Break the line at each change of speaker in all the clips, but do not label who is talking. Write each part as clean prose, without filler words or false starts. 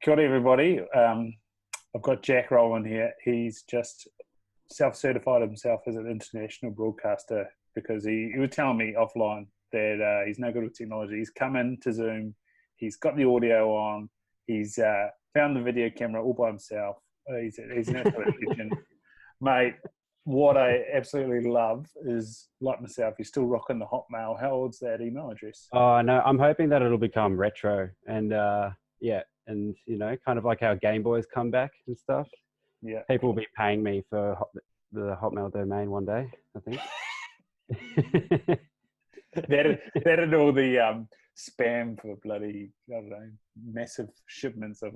Kia ora, everybody. I've got Jack Rowland here. He's just self-certified himself as an international broadcaster because he was telling me offline that he's no good with technology. He's come into Zoom. He's got the audio on. He's found the video camera all by himself. He's an absolute legend. Mate, what I absolutely love is, like myself, he's still rocking the Hotmail. How old's that email address?
Oh, no, I'm hoping that it'll become retro and, and, kind of like how Game Boys come back and stuff.
Yeah.
People will be paying me for the Hotmail domain one day, I think.
that and all the spam for bloody, I don't know, massive shipments of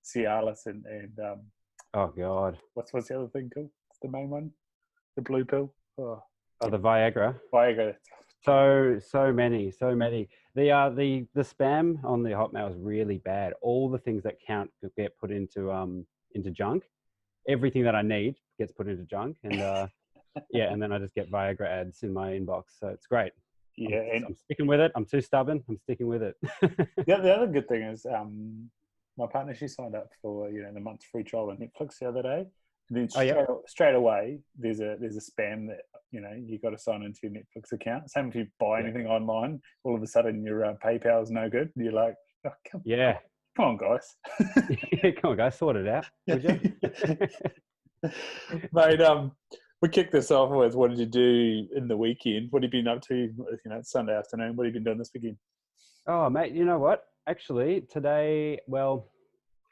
Cialis and
oh, God.
What's the other thing called? The main one? The blue pill?
Oh, the Viagra.
Viagra.
So many. The spam on the Hotmail is really bad. All the things that count get put into junk. Everything that I need gets put into junk, and and then I just get Viagra ads in my inbox. So it's great.
Yeah,
I'm sticking with it. I'm too stubborn. I'm sticking with it.
The other good thing is my partner, she signed up for the month's free trial on Netflix the other day. And then straight away, there's a spam that you got to sign into your Netflix account. Same if you buy anything online, all of a sudden your PayPal is no good. You're like, oh, come on, guys.
Come on, guys, sort it out, would you?
Mate, we kicked this off with what did you do in the weekend? What have you been up to? It's Sunday afternoon. What have you been doing this weekend?
Oh, mate, you know what? Actually,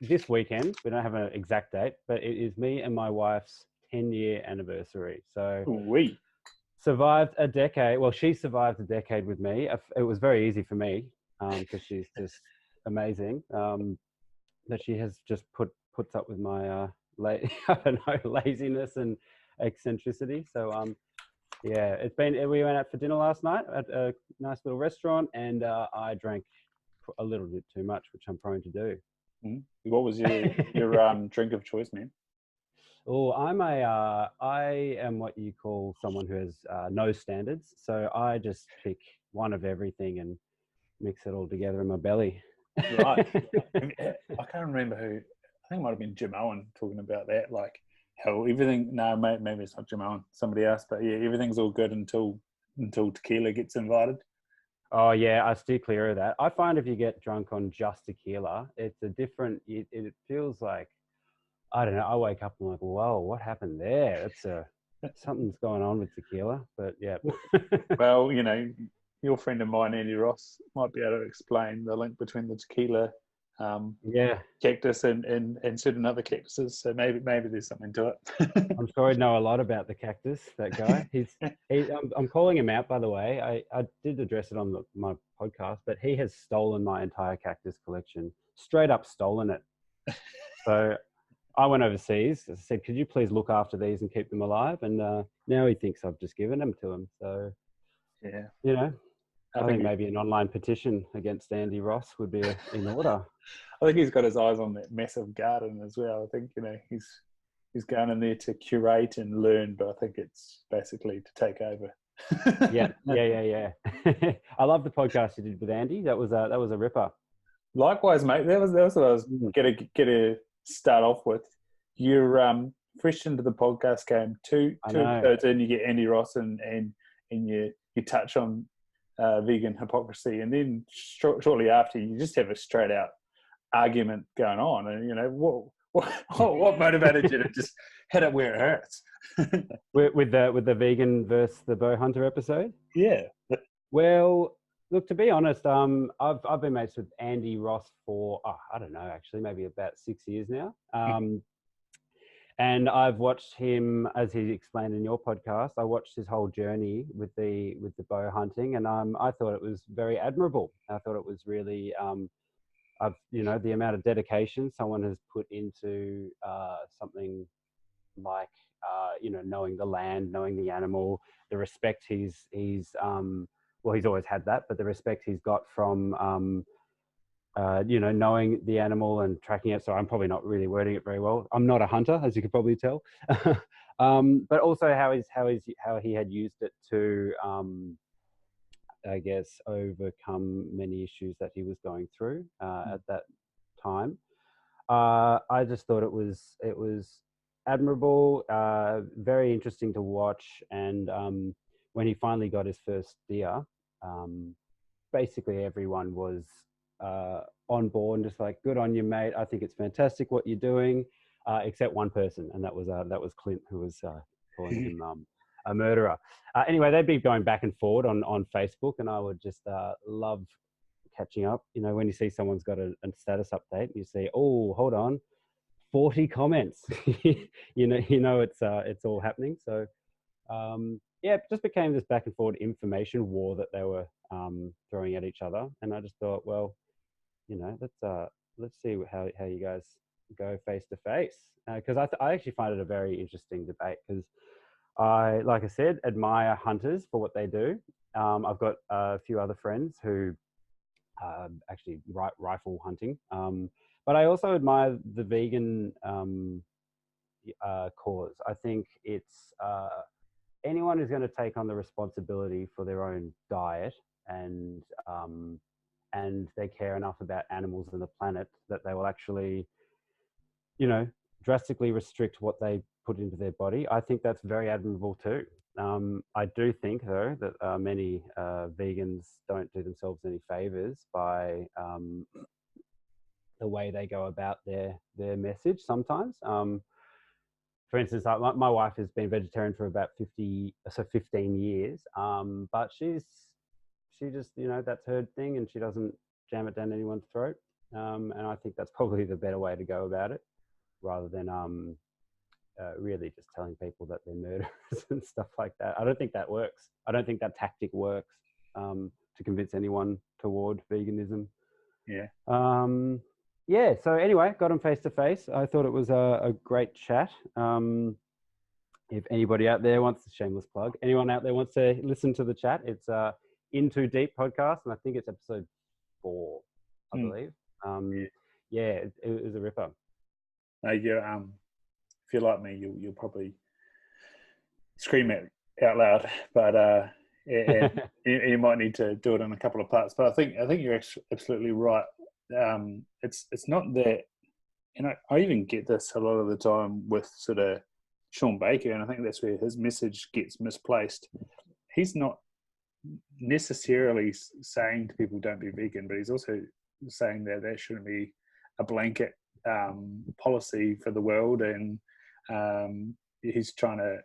this weekend, we don't have an exact date, but it is me and my wife's 10-year anniversary. So
we
survived a decade. Well, she survived a decade with me. It was very easy for me because she's just amazing. But she has just puts up with my laziness and eccentricity. So it's been. We went out for dinner last night at a nice little restaurant, and I drank a little bit too much, which I'm prone to do.
Mm-hmm. What was your drink of choice, man?
Oh, I am what you call someone who has no standards. So I just pick one of everything and mix it all together in my belly.
Right. I can't remember who. I think it might have been Jim Owen talking about that. Like how everything. No, maybe it's not Jim Owen. Somebody else. But yeah, everything's all good until tequila gets invited.
Oh yeah, I steer clear of that. I find if you get drunk on just tequila, it's a different. It feels like, I don't know. I wake up and I'm like, whoa, what happened there? Something's going on with tequila. But yeah.
Well, your friend of mine, Andy Ross, might be able to explain the link between the tequila, cactus and certain other cactuses. So maybe there's something to it.
I'm sure he'd know a lot about the cactus. That guy. I'm calling him out, by the way. I did address it on my podcast, but he has stolen my entire cactus collection. Straight up stolen it. So I went overseas. I said, could you please look after these and keep them alive? And now he thinks I've just given them to him. So,
yeah,
I think maybe an online petition against Andy Ross would be in order.
I think he's got his eyes on that massive garden as well. I think, he's going in there to curate and learn, but I think it's basically to take over.
Yeah. I love the podcast you did with Andy. That was a ripper.
Likewise, mate. That was what I was going to start off with. You're fresh into the podcast game. Two episodes in, you get Andy Ross and you touch on vegan hypocrisy, and then shortly after, you just have a straight out argument going on. And what motivated you to just hit it where it hurts?
with the vegan versus the bow hunter episode?
Yeah.
Well, look, to be honest, I've been mates with Andy Ross for I don't know, actually maybe about 6 years now. And I've watched him, as he explained in your podcast, I watched his whole journey with the bow hunting, and I thought it was very admirable. I thought it was really, the amount of dedication someone has put into something like, knowing the land, knowing the animal, the respect he's always had that, but the respect he's got from knowing the animal and tracking it. So I'm probably not really wording it very well. I'm not a hunter, as you could probably tell. But also how he had used it to, I guess, overcome many issues that he was going through at that time. I just thought it was admirable, very interesting to watch. And when he finally got his first deer, basically everyone was on board and just like, good on you, mate. I think it's fantastic what you're doing, except one person, and that was Clint, who was calling him a murderer. Anyway, they'd be going back and forward on Facebook, and I would just love catching up. You know, when you see someone's got a status update, and you see, oh, hold on, 40 comments. you know, it's all happening. So yeah, it just became this back and forward information war that they were throwing at each other, and I just thought, well, you know, let's see how you guys go face to face, because I actually find it a very interesting debate, because I, like I said, admire hunters for what they do. I've got a few other friends who actually rifle hunting, but I also admire the vegan cause. I think it's anyone who's going to take on the responsibility for their own diet, and they care enough about animals and the planet that they will actually, you know, drastically restrict what they put into their body. I think that's very admirable too. I do think, though, that many vegans don't do themselves any favors by the way they go about their message sometimes. For instance, my wife has been vegetarian for about 15 years, but she just, you know, that's her thing, and she doesn't jam it down anyone's throat. And I think that's probably the better way to go about it, rather than really just telling people that they're murderers and stuff like that. I don't think that works. I don't think that tactic works to convince anyone toward veganism.
Yeah.
Yeah. So anyway, got them face to face. I thought it was a great chat. If anybody out there wants a shameless plug, anyone out there wants to listen to the chat, it's In Too Deep podcast, and I think it's episode 4, I believe. Yeah, it was a ripper.
Yeah. If you're like me, you'll probably scream it out loud, but and you might need to do it in a couple of parts. But I think you're absolutely right. It's not that, you know, I even get this a lot of the time with sort of Sean Baker, and I think that's where his message gets misplaced. He's not necessarily saying to people don't be vegan, but he's also saying that shouldn't be a blanket policy for the world, and he's trying to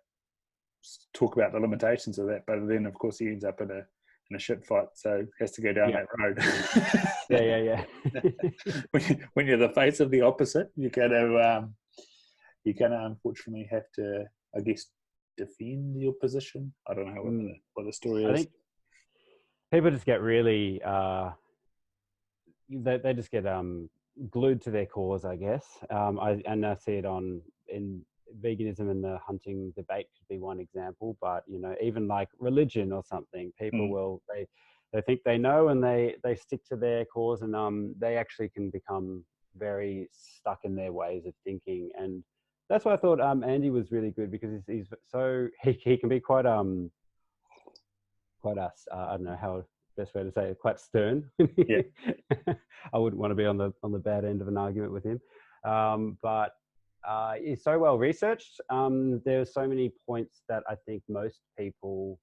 talk about the limitations of that, but then of course he ends up in a shit fight, so has to go down that road.
yeah.
when you're the face of the opposite, you're gonna unfortunately have to, I guess, defend your position. I don't know what the story is.
I think people just get really they just get glued to their cause, I guess. I see it in veganism, and the hunting debate could be one example, but you know, even like religion or something, people will they think they know, and they stick to their cause, and they actually can become very stuck in their ways of thinking. And that's why I thought Andy was really good, because he's so he can be quite I don't know how best way to say it, quite stern.
Yeah.
I wouldn't want to be on the bad end of an argument with him, but he's so well researched. There's so many points that I think most people,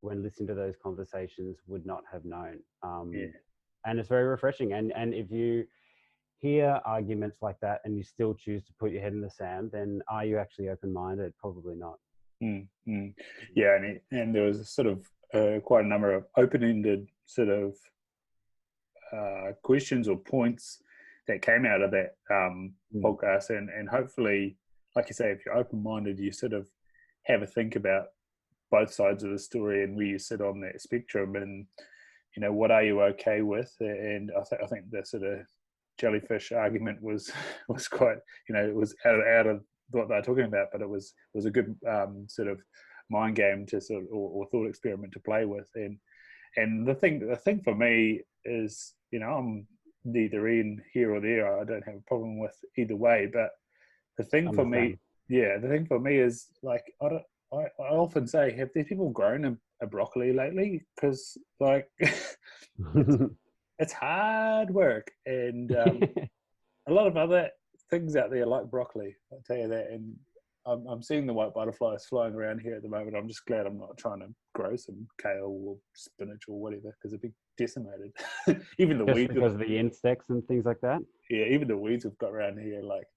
when listening to those conversations, would not have known. And it's very refreshing. And if you hear arguments like that and you still choose to put your head in the sand, then are you actually open-minded? Probably not.
Yeah, and there was sort of quite a number of open-ended sort of questions or points that came out of that podcast, and hopefully, like you say, if you're open-minded, you sort of have a think about both sides of the story and where you sit on that spectrum, and you know, what are you okay with. And I think the sort of jellyfish argument was quite, you know, it was out of what they're talking about, but it was a good sort of mind game to sort of, or thought experiment to play with. And the thing for me is, you know, I'm neither in here or there. I don't have a problem with either way. But the thing for me is, like, I often say, have these people grown a broccoli lately? Because like it's hard work, and a lot of other things out there like broccoli. I'll tell you that. And I'm seeing the white butterflies flying around here at the moment. I'm just glad I'm not trying to grow some kale or spinach or whatever, because it'd be decimated. Even the
Just
weeds.
because of the insects and things like that.
Yeah, even the weeds we've got around here, like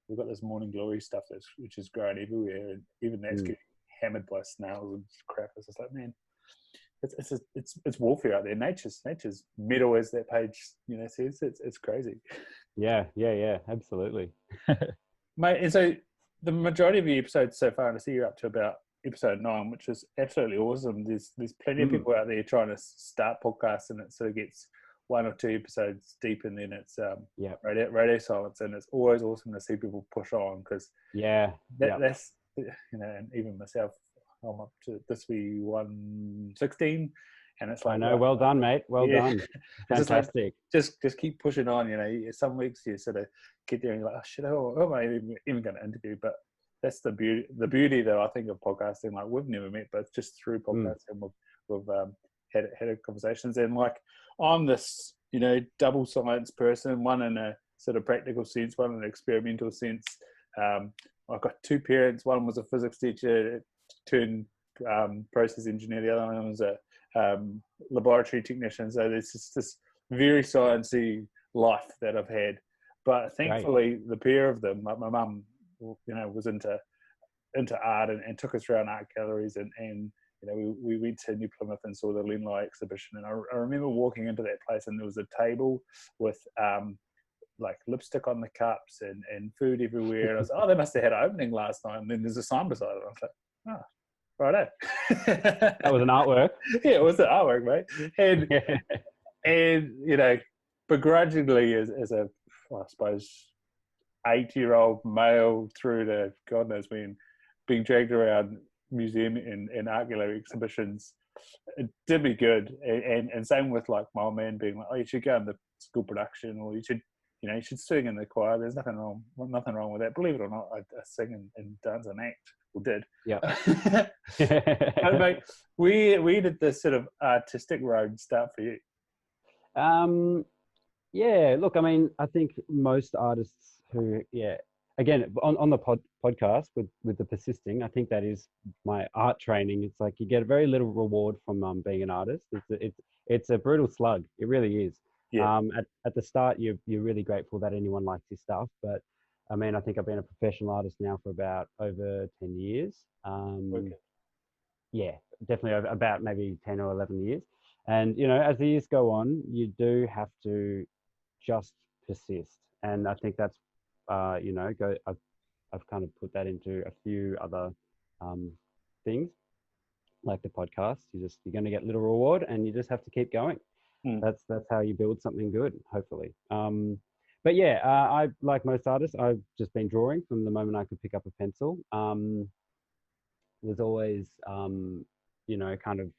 we've got this morning glory stuff which is growing everywhere, and even that's getting hammered by snails and crap. It's just like, man, it's warfare out there. Nature's metal, as that page says. It's crazy.
Yeah, absolutely.
Mate, and so the majority of the episodes so far, and I see you're up to about episode 9, which is absolutely awesome. There's plenty of people out there trying to start podcasts, and it sort of gets 1 or 2 episodes deep, and then it's radio silence, and it's always awesome to see people push on, because that's and even myself, I'm up to this be 116, and it's like,
I know, well done, mate, well done, fantastic.
Just keep pushing on. Some weeks you sort of get there and you're like, oh shit, who am I even going to interview? But that's the beauty that I think of podcasting. Like, we've never met, but just through podcasting we've had conversations, and like, I'm this double science person, one in a sort of practical sense, one in an experimental sense. I've got 2 parents. One was a physics teacher turned process engineer. The other one was a laboratory technician. So there's just this very sciencey life that I've had. But thankfully, the pair of them, like my mum, was into art and took us around art galleries, and we went to New Plymouth and saw the Lenlai exhibition. And I remember walking into that place, and there was a table with like lipstick on the cups and food everywhere. And I was like, oh, they must have had an opening last night. And then there's a sign beside it. I was like, oh, righto.
That was an artwork.
Yeah, it was an artwork, mate. And begrudgingly, as a, I suppose, 8-year-old male through to God knows when, being dragged around museum and art gallery exhibitions, it did me good. And same with like my old man being like, oh, you should go in the school production, or you should sing in the choir. There's nothing wrong with that. Believe it or not, I sing and dance and act, or did.
Yeah.
Mate, where did this sort of artistic road start for you?
Yeah, look, I mean, I think most artists who, again, on the podcast with the persisting, I think that is my art training. It's like you get very little reward from being an artist. It's a brutal slug. It really is. Yeah. At the start, you're really grateful that anyone likes your stuff. But I mean, I think I've been a professional artist now for about over 10 years. Okay. Yeah, definitely about maybe 10 or 11 years. And, as the years go on, you do have to just persist. And I think that's, I've kind of put that into a few other things, like the podcast. You're going to get little reward, and you just have to keep going. That's how you build something good, hopefully. But yeah, I, like most artists, I've just been drawing from the moment I could pick up a pencil. Was always, kind of,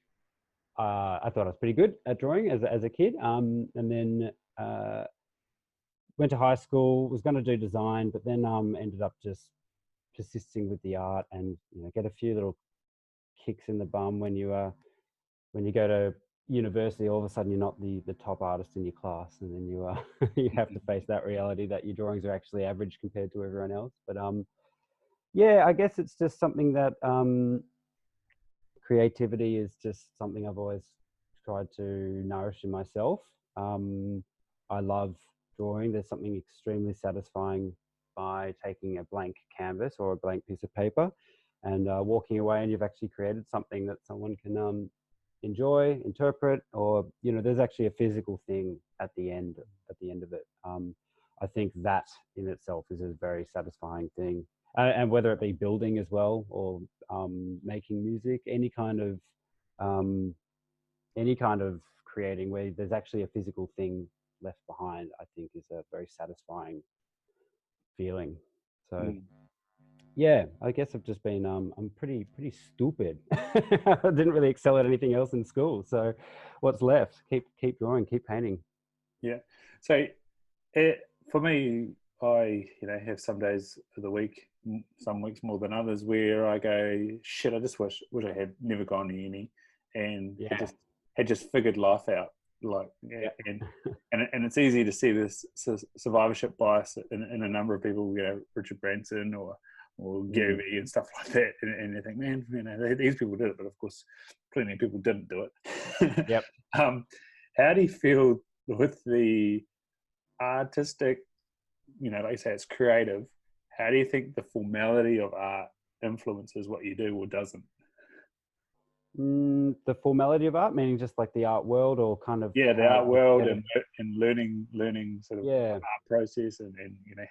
I thought I was pretty good at drawing as a kid. And then went to high school, was going to do design, but then ended up just persisting with the art, and get a few little kicks in the bum when you go to university. All of a sudden you're not the top artist in your class, and then you you have to face that reality that your drawings are actually average compared to everyone else. But yeah, I guess it's just something that creativity is just something I've always tried to nourish in myself. I love drawing. There's something extremely satisfying by taking a blank canvas or a blank piece of paper and walking away, and you've actually created something that someone can enjoy, interpret, or there's actually a physical thing at the end of it. I think that in itself is a very satisfying thing, and whether it be building as well, or making music, any kind of creating where there's actually a physical thing left behind, I think is a very satisfying feeling. So yeah, I guess I've just been I'm pretty stupid. I didn't really excel at anything else in school, so what's left? Keep drawing, keep painting.
Yeah. So for me, I have some days of the week, some weeks more than others, where I go, shit, I just wish I had never gone to uni, and had just figured life out. Like,
Yeah.
and it's easy to see this survivorship bias in a number of people, Richard Branson or Gary Vee and stuff like that, and you think, man, these people did it, but of course, plenty of people didn't do it.
Yep.
How do you feel with the artistic, like you say, it's creative? How do you think the formality of art influences what you do or doesn't?
The formality of art, meaning just like the art world, or kind of
The
how
art world and learning sort of art process and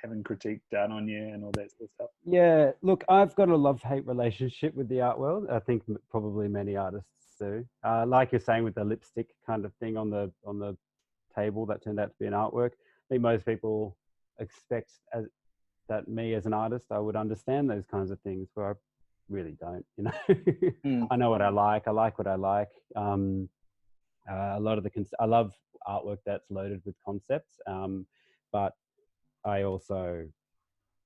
having critique done on you and all that sort of stuff.
Yeah, look, I've got a love-hate relationship with the art world. I think probably many artists do. Like you're saying with the lipstick kind of thing on the table that turned out to be an artwork. I think most people expect that me as an artist, I would understand those kinds of things, where I really don't. I know what I like. I like what I like. A lot of I love artwork that's loaded with concepts, but I also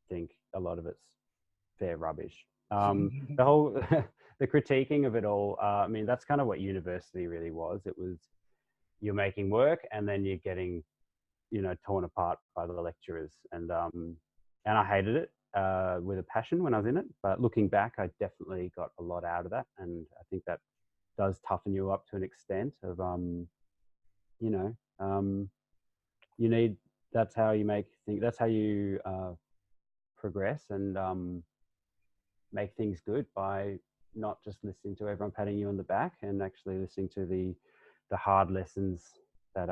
think a lot of it's fair rubbish. The whole the critiquing of it all. I mean, that's kind of what university really was. It was, you're making work and then you're getting, torn apart by the lecturers, and I hated it with a passion when I was in it. But looking back, I definitely got a lot out of that, and I think that does toughen you up to an extent of you need. That's how you make things. That's how you progress and make things good, by not just listening to everyone patting you on the back, and actually listening to the hard lessons that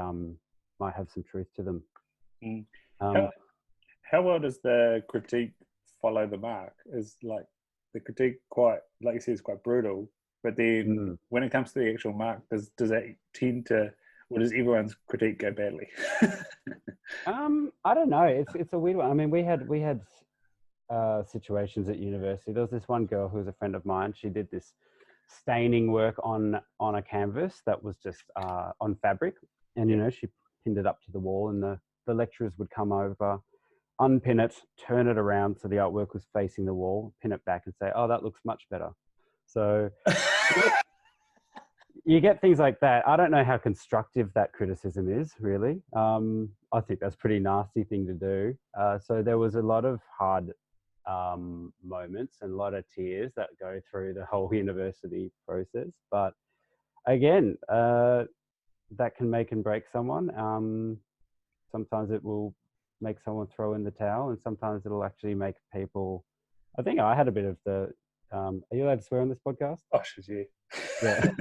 might have some truth to them.
How well does the critique follow the mark? Is like the critique quite, like you said, is quite brutal, but then when it comes to the actual mark, does that tend to, or does everyone's critique go badly?
I don't know. It's a weird one. I mean, we had situations at university. There was this one girl who was a friend of mine. She did this staining work on a canvas that was just on fabric, and she pinned it up to the wall, and the lecturers would come over, unpin it, turn it around so the artwork was facing the wall, pin it back and say, oh, that looks much better. So you get things like that. I don't know how constructive that criticism is, really. I think that's a pretty nasty thing to do. So there was a lot of hard moments and a lot of tears that go through the whole university process. But again, that can make and break someone. Sometimes it will make someone throw in the towel, and sometimes it'll actually make people. I think I had a bit of the. Are you allowed to swear on this podcast?
Oh, shit,
yeah.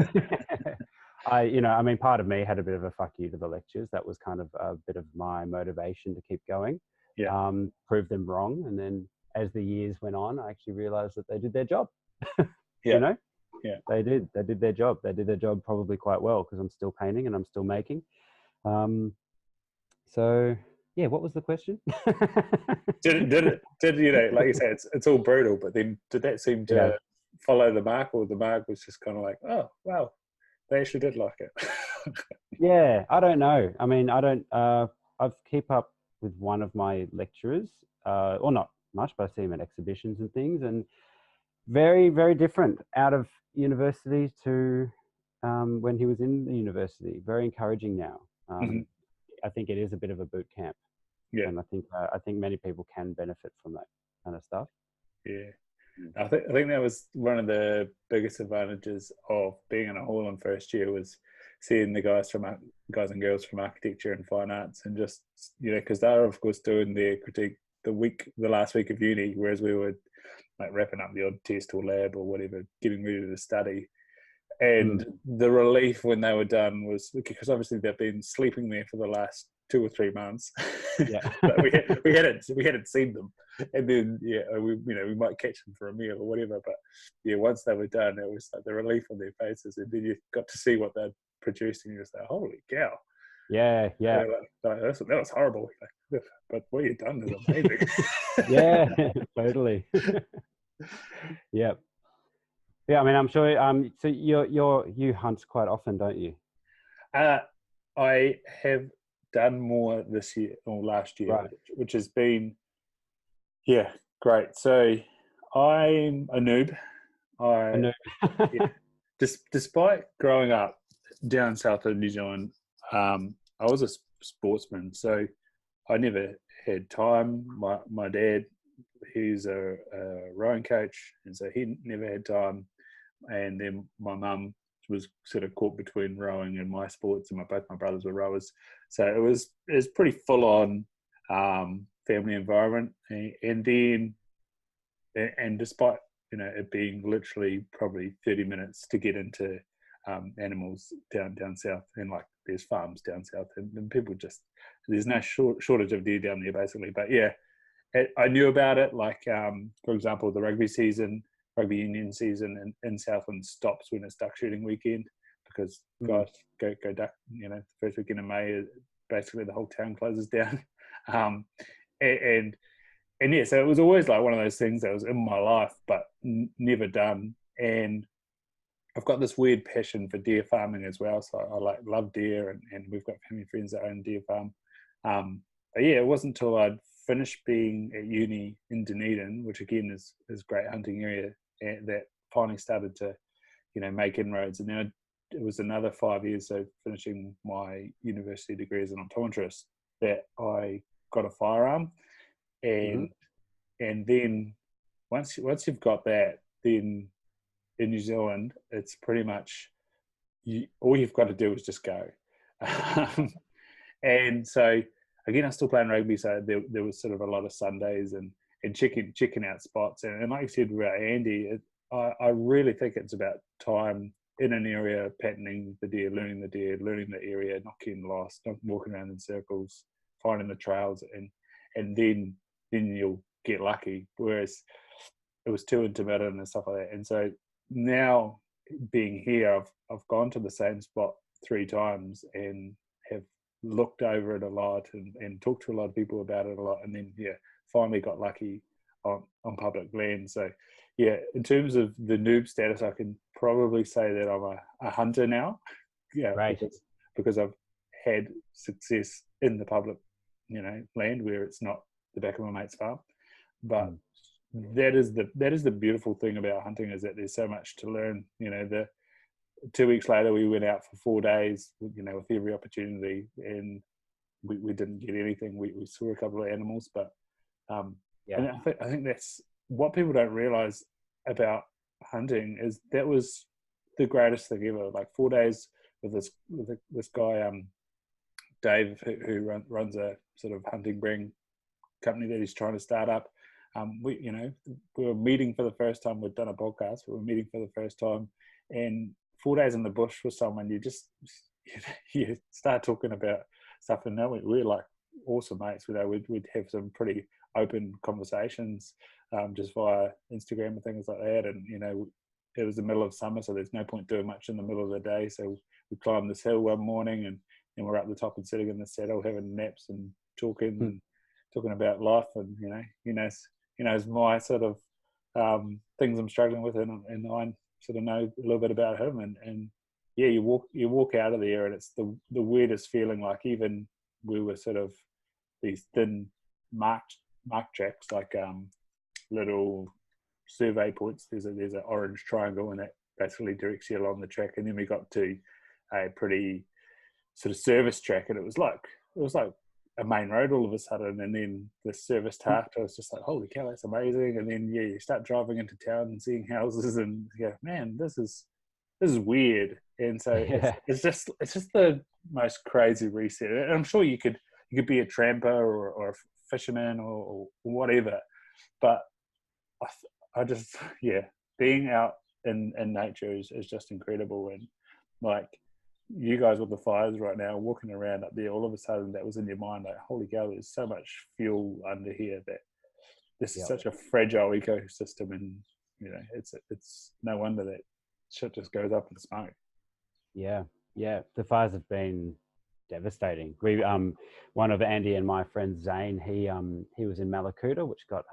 I mean, part of me had a bit of a fuck you to the lectures. That was kind of a bit of my motivation to keep going.
Yeah.
Prove them wrong, and then as the years went on, I actually realized that they did their job.
Yeah.
Yeah. They did their job. They did their job probably quite well, because I'm still painting and I'm still making. So yeah, what was the question?
did it, like you say, it's all brutal, but then did that seem to follow the mark, or the mark was just kind of like, oh wow, they actually did like it?
Yeah, I don't know. I mean, I don't. I've keep up with one of my lecturers, or not much, but I see him at exhibitions and things, and very, very different out of university to when he was in the university. Very encouraging now. I think it is a bit of a boot camp.
Yeah.
And I think many people can benefit from that kind of stuff.
Yeah. I think that was one of the biggest advantages of being in a hall in first year, was seeing the guys and girls from architecture and fine arts, and just, because they're of course doing their critique the last week of uni, whereas we were like wrapping up the odd test or lab or whatever, getting ready to study. And the relief when they were done was, because obviously they've been sleeping there for the last 2 or 3 months.
Yeah.
But we hadn't seen them, and then we might catch them for a meal or whatever. But yeah, once they were done, it was like the relief on their faces, and then you got to see what they'd produced, and you was like, holy cow!
Yeah.
That was horrible. But what you've done is amazing.
Yeah, totally. Yeah. Yeah, I mean, I'm sure. So you hunt quite often, don't you?
I have done more this year or last year,
right,
which has been, great. So I'm a noob. Despite growing up down south of New Zealand, I was a sportsman, so I never had time. My dad, he's a rowing coach, and so he never had time. And then my mum was sort of caught between rowing and my sports, and both my brothers were rowers, so it was pretty full on family environment. And then despite it being literally probably 30 minutes to get into animals down south, and like there's farms down south, and people just, there's no shortage of deer down there basically. But yeah, I knew about it. Like for example, the rugby union season in Southland stops when it's duck shooting weekend, because guys go duck. The first weekend of May, basically the whole town closes down. And yeah, so it was always like one of those things that was in my life, but never done. And I've got this weird passion for deer farming as well. So I love deer, and we've got family friends that own deer farm. But yeah, it wasn't until I'd finished being at uni in Dunedin, which again is great hunting area, that finally started to, make inroads. And then it was another 5 years, so finishing my university degree as an optometrist, that I got a firearm. And then once you've got that, then in New Zealand, it's pretty much all you've got to do is just go. And so again, I was still playing rugby, so there was sort of a lot of Sundays and checking out spots. And like you said about Andy, I really think it's about time in an area, patterning the deer, learning the area, not getting lost, not walking around in circles, finding the trails, and then you'll get lucky. Whereas it was too intermittent and stuff like that. And so now being here, I've gone to the same spot 3 times and have looked over it a lot and talked to a lot of people about it a lot, and then finally got lucky on public land. So yeah, in terms of the noob status, I can probably say that I'm a hunter now. Yeah, right. because I've had success in the public land where it's not the back of my mate's farm. But that is the beautiful thing about hunting, is that there's so much to learn. The 2 weeks later, we went out for 4 days, with every opportunity, and we didn't get anything. We saw a couple of animals, but and I think that's what people don't realize about hunting, is that was the greatest thing ever. Like 4 days with this guy, Dave, who runs a sort of hunting bring company that he's trying to start up. We were meeting for the first time. We'd done a podcast. We were meeting for the first time, and 4 days in the bush with someone, you start talking about stuff, and now we're like awesome mates. We'd have some pretty open conversations just via Instagram and things like that. And it was the middle of summer, so there's no point doing much in the middle of the day. So we climbed this hill one morning, and we're up the top and sitting in the saddle having naps and talking about life. And he knows my sort of things I'm struggling with, and I sort of know a little bit about him. And yeah, you walk out of there, and it's the weirdest feeling. Like, even we were sort of these thin mark tracks, like little survey points. There's an orange triangle, and that basically directs you along the track. And then we got to a pretty sort of service track, and it was like a main road all of a sudden. And then the service taft, I was just like, holy cow, that's amazing. And then you start driving into town and seeing houses, and man, this is weird. And so it's just the most crazy reset. And I'm sure you could be a tramper or a fisherman or whatever, but I just being out in nature is just incredible. And like you guys with the fires right now, walking around up there, all of a sudden that was in your mind, like, holy cow, there's so much fuel under here, that this is such a fragile ecosystem. And it's no wonder that shit just goes up in smoke.
Yeah the fires have been devastating. We one of Andy and my friend Zane, he was in Malakuta, which got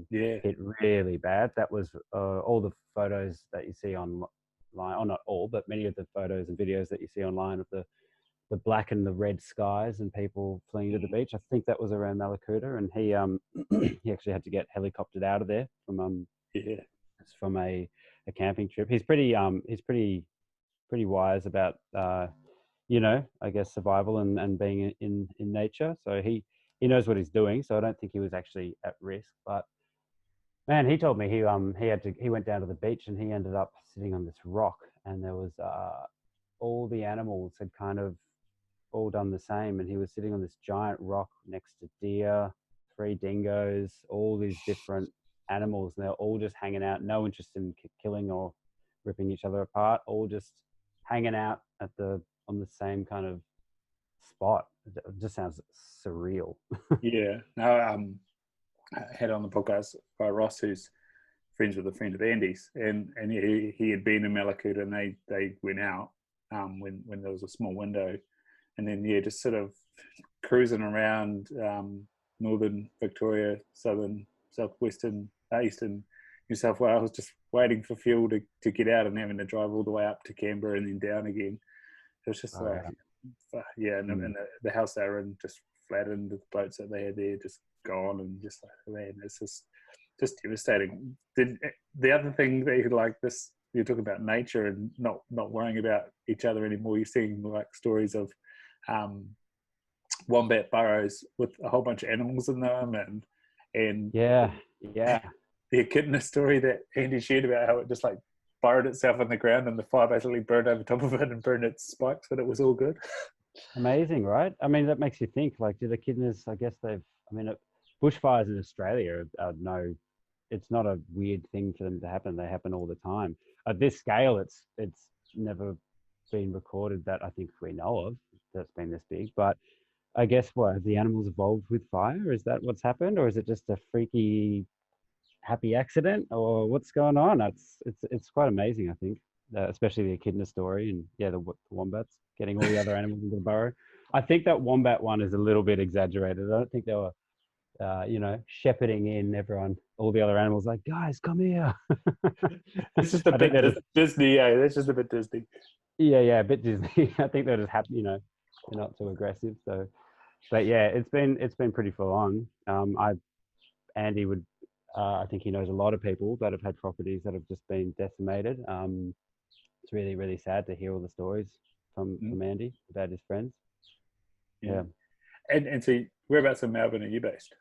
hit really bad. That was all the photos that you see online, or not all, but many of the photos and videos that you see online of the black and the red skies and people fleeing to the beach. I think that was around Malakuta, and he he actually had to get helicoptered out of there from a camping trip. He's pretty wise about I guess survival and being in nature. So he knows what he's doing. So I don't think he was actually at risk. But man, he told me he went down to the beach and he ended up sitting on this rock, and there was all the animals had kind of all done the same, and he was sitting on this giant rock next to deer, three dingoes, all these different animals, and they're all just hanging out, no interest in killing or ripping each other apart, all just hanging out on the same kind of spot. It just sounds surreal.
Yeah. No, I had on the podcast by Ross, who's friends with a friend of Andy's, and he had been in Malakuta, and they went out when there was a small window, and then just sort of cruising around northern Victoria, southwestern, eastern New South Wales, just waiting for fuel to get out and having to drive all the way up to Canberra and then down again. It was just and the house they were in just flattened, the boats that they had there just gone, and just like, man, it's just devastating. The other thing that you're talking about nature and not worrying about each other anymore. You're seeing like stories of wombat burrows with a whole bunch of animals in them, and
yeah
the echidna story that Andy shared about how it just like burrowed itself in the ground and the fire basically burned over top of it and burned its spikes, but it was all good.
Amazing, right? I mean, that makes you think, like, do the echidnas, I guess bushfires in Australia are no, it's not a weird thing for them to happen. They happen all the time. At this scale, it's never been recorded that I think we know of that's been this big. But I guess have the animals evolved with fire? Is that what's happened, or is it just a freaky happy accident, or what's going on? It's quite amazing, I think, especially the echidna story, and the wombats getting all the other animals into the burrow. I think that wombat one is a little bit exaggerated. I don't think they were shepherding in everyone, all the other animals, like, guys, come here.
It's just a bit Disney. That's just a bit Disney.
Yeah, a bit Disney. I think they're just happy, they're not too aggressive. So, but yeah, it's been pretty full on. Andy would, I think he knows a lot of people that have had properties that have just been decimated. It's really, really sad to hear all the stories from Andy about his friends. Yeah.
And so whereabouts in Melbourne are you based?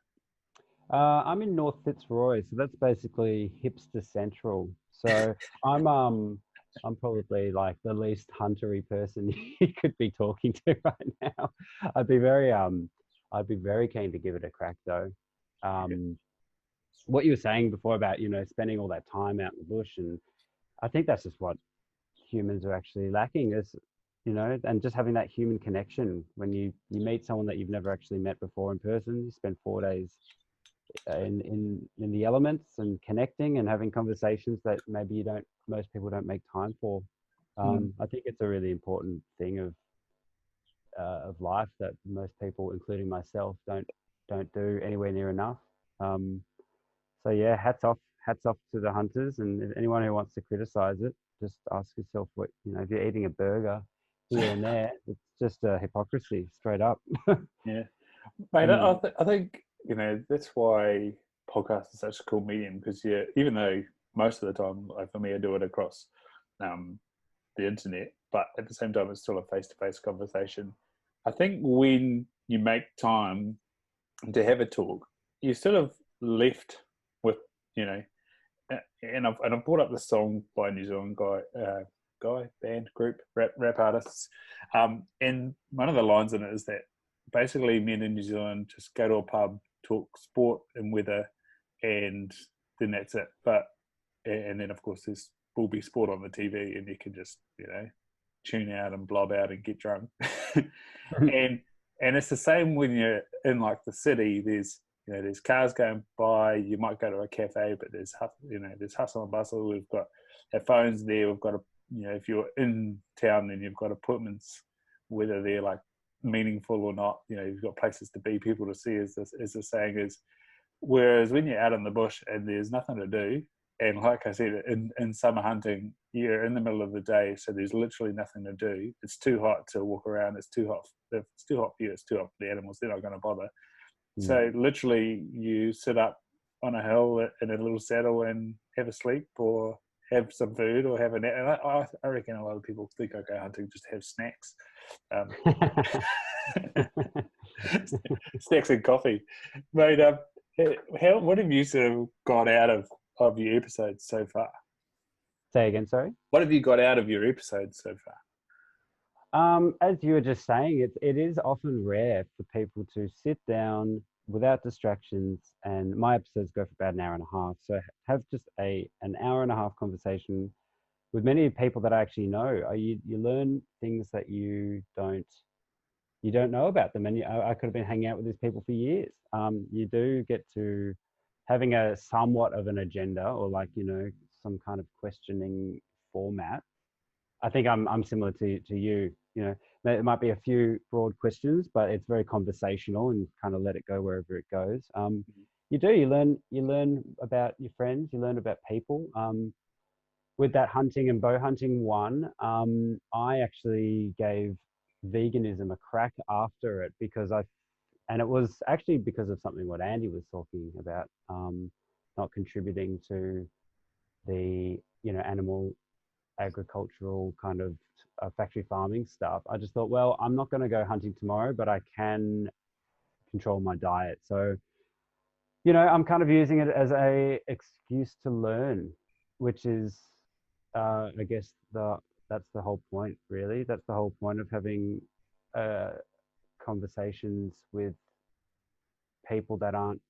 I'm in North Fitzroy, so that's basically hipster central. So I'm probably like the least huntery person you could be talking to right now. I'd be very keen to give it a crack though. What you were saying before about spending all that time out in the bush, and I think that's just what humans are actually lacking is and just having that human connection. When you meet someone that you've never actually met before in person, you spend 4 days in the elements and connecting and having conversations that maybe most people don't make time for. I think it's a really important thing of life that most people, including myself, don't do anywhere near enough. So yeah, hats off to the hunters, and anyone who wants to criticize it, just ask yourself what if you're eating a burger here and there, it's just a hypocrisy straight up.
Yeah, mate, I think that's why podcast is such a cool medium, because even though most of the time, like for me, I do it across the internet, but at the same time it's still a face-to-face conversation. I think when you make time to have a talk, you're sort of left with and I've brought up this song by a New Zealand band group, rap artists, and one of the lines in it is that basically men in New Zealand just go to a pub, talk sport and weather, and then that's it. And then of course will be sport on the TV, and you can just tune out and blob out and get drunk. and it's the same when you're in like the city. There's cars going by. You might go to a cafe, but there's hustle and bustle. We've got our phones there. We've got if you're in town, then you've got appointments, whether they're like meaningful or not. You've got places to be, people to see, as the saying is. Whereas when you're out in the bush and there's nothing to do, and like I said, in summer hunting, you're in the middle of the day, so there's literally nothing to do. It's too hot to walk around. It's too hot. If it's too hot for you, it's too hot for the animals. They're not going to bother. So literally you sit up on a hill in a little saddle and have a sleep, or have some food or have a nap. And I reckon a lot of people think I go hunting just to have snacks. Snacks and coffee. Mate, what have you sort of got out of your episodes so far?
Say again, sorry.
What have you got out of your episodes so far?
As you were just saying, it is often rare for people to sit down without distractions, and my episodes go for about an hour and a half. So have just an hour and a half conversation with many people that I actually know. You learn things that you don't know about them, and I could have been hanging out with these people for years. You do get to having a somewhat of an agenda, or like some kind of questioning format. I think I'm similar to you. It might be a few broad questions, but it's very conversational and kind of let it go wherever it goes. You learn about your friends, you learn about people. With that hunting and bow hunting one, I actually gave veganism a crack after it and it was actually because of something what Andy was talking about, not contributing to the animal agricultural kind of factory farming stuff. I just thought, well, I'm not going to go hunting tomorrow, but I can control my diet. So, I'm kind of using it as a excuse to learn, which is, I guess that's the whole point, really. That's the whole point of having conversations with people that aren't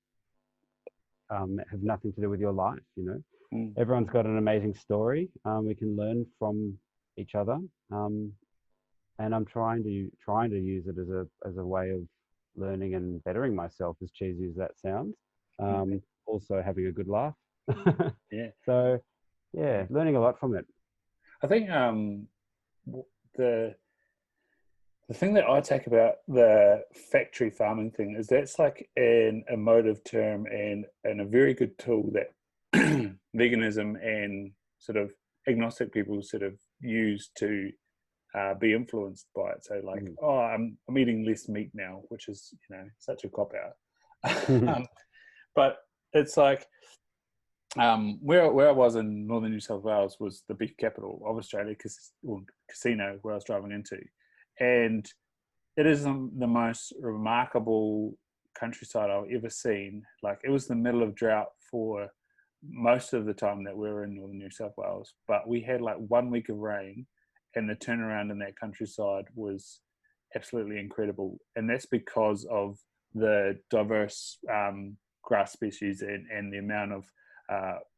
have nothing to do with your life. Everyone's got an amazing story. We can learn from each other, and I'm trying to use it as a way of learning and bettering myself, as cheesy as that sounds. Also having a good laugh.
Yeah.
So yeah, learning a lot from it.
I think the thing that I take about the factory farming thing is that's like an emotive term and a very good tool that veganism and sort of agnostic people sort of use to be influenced by it. So like, I'm eating less meat now, which is such a cop out. But it's like where I was in northern New South Wales was the beef capital of Australia, casino where I was driving into, and it is the most remarkable countryside I've ever seen. Like, it was the middle of drought for most of the time that we were in northern New South Wales, but we had like 1 week of rain, and the turnaround in that countryside was absolutely incredible. And that's because of the diverse grass species and the amount of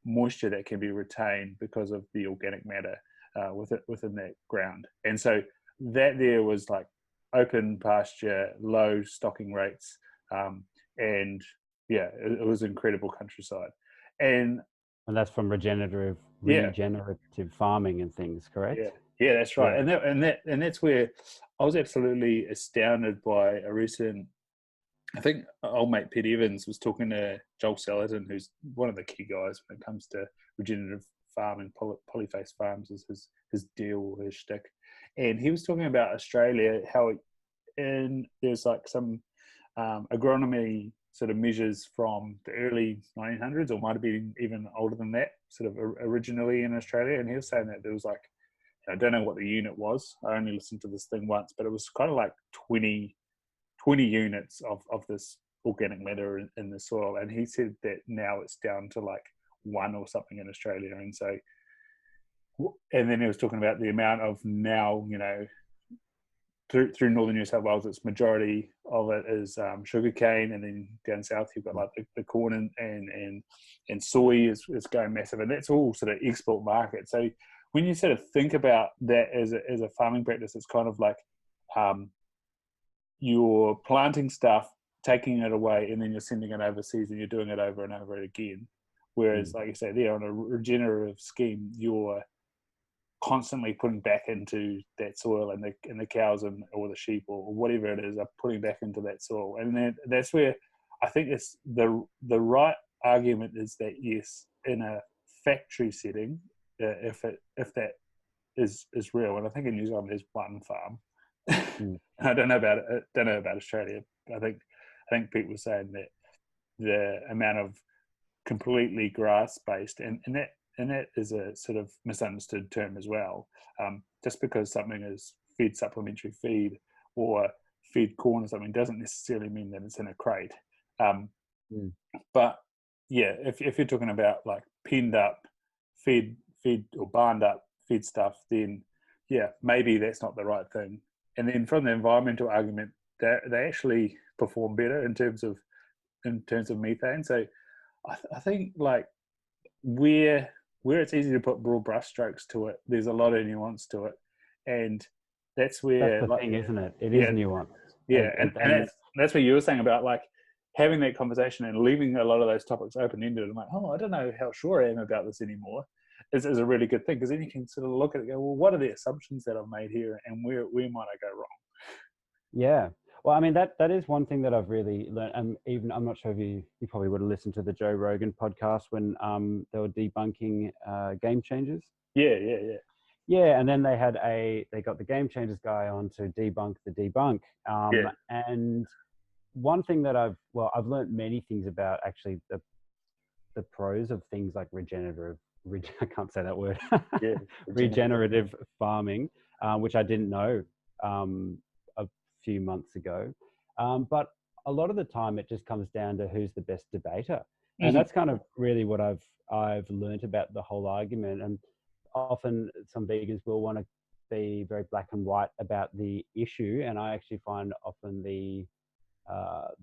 moisture that can be retained because of the organic matter within that ground. And so that there was like open pasture, low stocking rates, and yeah, it was incredible countryside. And
that's from regenerative farming and things, correct?
Yeah, that's right. Yeah. And that's where I was absolutely astounded by a recent. I think old mate Pete Evans was talking to Joel Salatin, who's one of the key guys when it comes to regenerative farming. Polyface Farms is his deal, his shtick. And he was talking about Australia, how there's like some agronomy sort of measures from the early 1900s, or might have been even older than that, sort of originally in Australia. And he was saying that there was like, I don't know what the unit was. I only listened to this thing once, but it was kind of like 20 units of this organic matter in the soil. And he said that now it's down to like 1 or something in Australia. And so, and then he was talking about the amount of now, through northern New South Wales, its majority of it is sugarcane, and then down south you've got like the corn and soy is going massive, and that's all sort of export market. So when you sort of think about that as a farming practice, it's kind of like you're planting stuff, taking it away, and then you're sending it overseas, and you're doing it over and over again. Whereas, like you say, there on a regenerative scheme, you're constantly putting back into that soil, and the cows or the sheep or whatever it is are putting back into that soil. And that's where I think it's the right argument is that, yes, in a factory setting, if that is real, and I think in New Zealand there's one farm. I don't know about Australia. I think Pete was saying that the amount of completely grass based, and that is a sort of misunderstood term as well. Just because something is fed supplementary feed or fed corn or something doesn't necessarily mean that it's in a crate. But yeah, if you're talking about like penned up, fed or barned up fed stuff, then yeah, maybe that's not the right thing. And then from the environmental argument, they actually perform better in terms of methane. So I think like where it's easy to put broad brushstrokes to it, there's a lot of nuance to it, and that's where
That's the thing, isn't it? It
yeah,
is nuance.
yeah, and that's what you were saying about like having that conversation and leaving a lot of those topics open ended. I'm like, oh, I don't know how sure I am about this anymore. Is a really good thing, because then you can sort of look at it and go, well, what are the assumptions that I've made here, and where might I go wrong?
Yeah. Well, I mean, that is one thing that I've really learned. Even I'm not sure if you probably would have listened to the Joe Rogan podcast when they were debunking game changers.
Yeah.
Yeah, and then they got the game changers guy on to debunk the debunk. And one thing that I've learned many things about actually the pros of things like regenerative. I can't say that word.
Yeah,
regenerative farming, which I didn't know a few months ago. But a lot of the time, it just comes down to who's the best debater, and that's kind of really what I've learned about the whole argument. And often, some vegans will want to be very black and white about the issue, and I actually find often the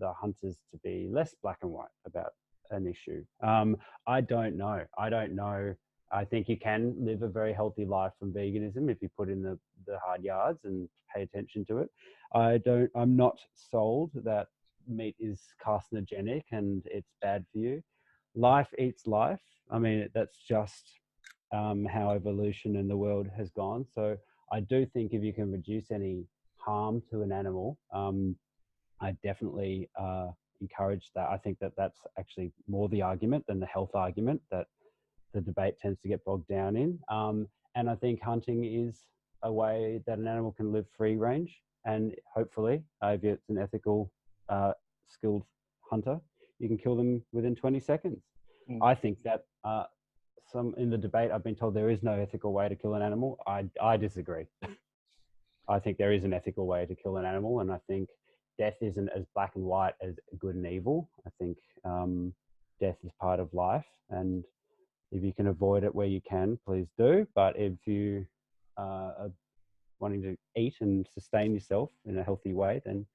hunters to be less black and white about an issue. I don't know. I think you can live a very healthy life from veganism if you put in the hard yards and pay attention to it. I'm not sold that meat is carcinogenic and it's bad for you. Life eats life. I mean, that's just how evolution in the world has gone. So I do think if you can reduce any harm to an animal, I definitely encourage that. I think that that's actually more the argument than the health argument that the debate tends to get bogged down in. And I think hunting is a way that an animal can live free range. And hopefully, if it's an ethical, skilled hunter, you can kill them within 20 seconds. I think that in the debate, I've been told there is no ethical way to kill an animal. I disagree. I think there is an ethical way to kill an animal, and I think death isn't as black and white as good and evil. I think death is part of life, and if you can avoid it where you can, please do. But if you are wanting to eat and sustain yourself in a healthy way, then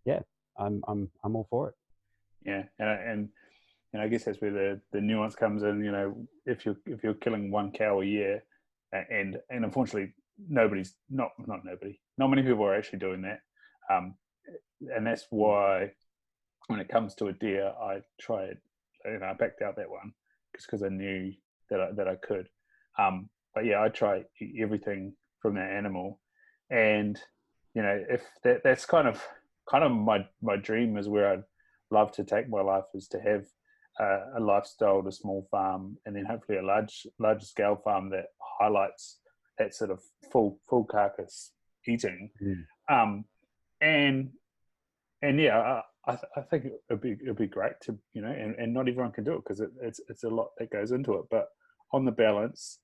yeah, I'm all for it.
Yeah, and I guess that's where the nuance comes in. You know, if you're killing one cow a year, and unfortunately not many people are actually doing that. And that's why when it comes to a deer, I try it. I backed out that one because I knew that I could. But yeah, I try everything from that animal, and if that's kind of my dream is where I'd love to take my life, is to have a lifestyle, a small farm, and then hopefully a large scale farm that highlights that sort of full carcass eating. And yeah, I think it'd be great to and not everyone can do it because it's a lot that goes into it. But on the balance,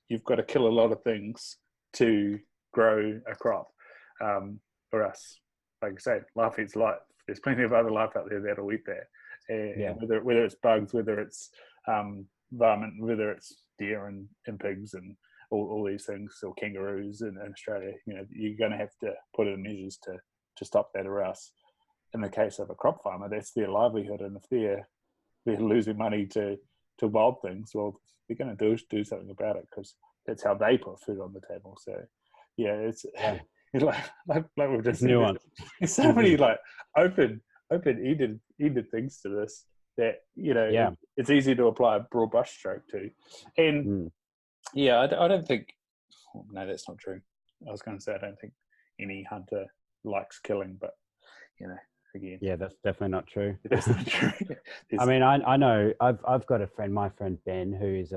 you've got to kill a lot of things to grow a crop. For us, like I say, life eats life. There's plenty of other life out there that'll eat that. And whether it's bugs, whether it's varmint, whether it's deer and pigs and all these things, or kangaroos in Australia, you're going to have to put in measures to stop that, or else, in the case of a crop farmer, that's their livelihood, and if they're losing money to wild things, well, they're going to do something about it, because that's how they put food on the table. So yeah, it's like we've just said, there's so many like open-ended things to this that it's easy to apply a broad brushstroke to. And yeah, I don't think, no, that's not true. I was going to say I don't think any hunter likes killing, but again,
yeah, that's definitely not true.
That's not true.
I mean, I know I've got a friend, my friend Ben, who is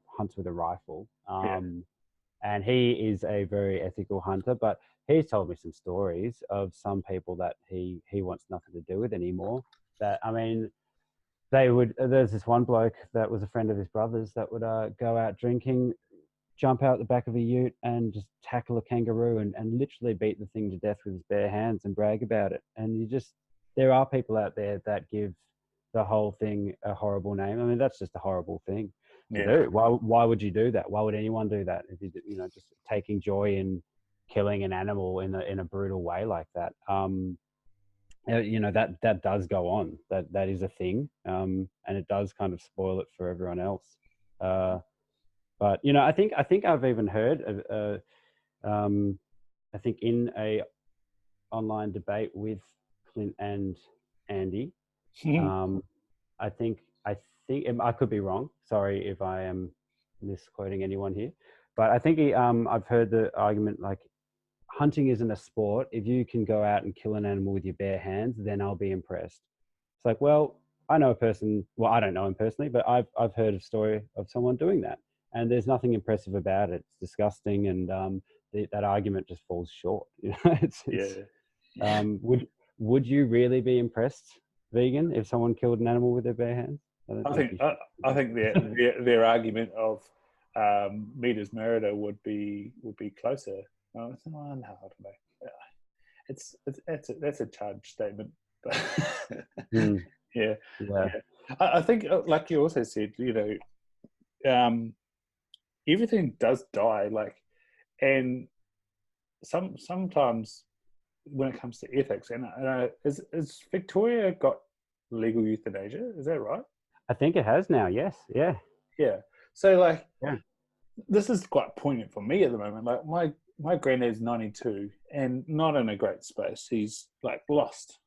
hunts with a rifle, and he is a very ethical hunter, but he's told me some stories of some people that he wants nothing to do with anymore. That, I mean, they would. There's this one bloke that was a friend of his brother's that would go out drinking, jump out the back of a ute and just tackle a kangaroo and literally beat the thing to death with his bare hands and brag about it. And there are people out there that give the whole thing a horrible name. I mean, that's just a horrible thing to do. Why would you do that? Why would anyone do that? If just taking joy in killing an animal in a brutal way like that. That does go on. That is a thing, and it does kind of spoil it for everyone else. But I think I've even heard I think in a online debate with Clint and Andy, I think I could be wrong. Sorry if I am misquoting anyone here, but I think I've heard the argument like hunting isn't a sport. If you can go out and kill an animal with your bare hands, then I'll be impressed. It's like, well, I know a person. Well, I don't know him personally, but I've heard a story of someone doing that, and there's nothing impressive about it. It's disgusting, and that argument just falls short. Would you really be impressed, vegan, if someone killed an animal with their bare hands?
I think their argument of meat is murder would be closer. No, I don't know. That's a charged statement, but yeah. I think, like you also said, everything does die. Like, and sometimes when it comes to ethics, and is Victoria got legal euthanasia? Is that right?
I think it has now. Yes. Yeah.
Yeah. So this is quite poignant for me at the moment. Like my granddad's 92 and not in a great space. He's like lost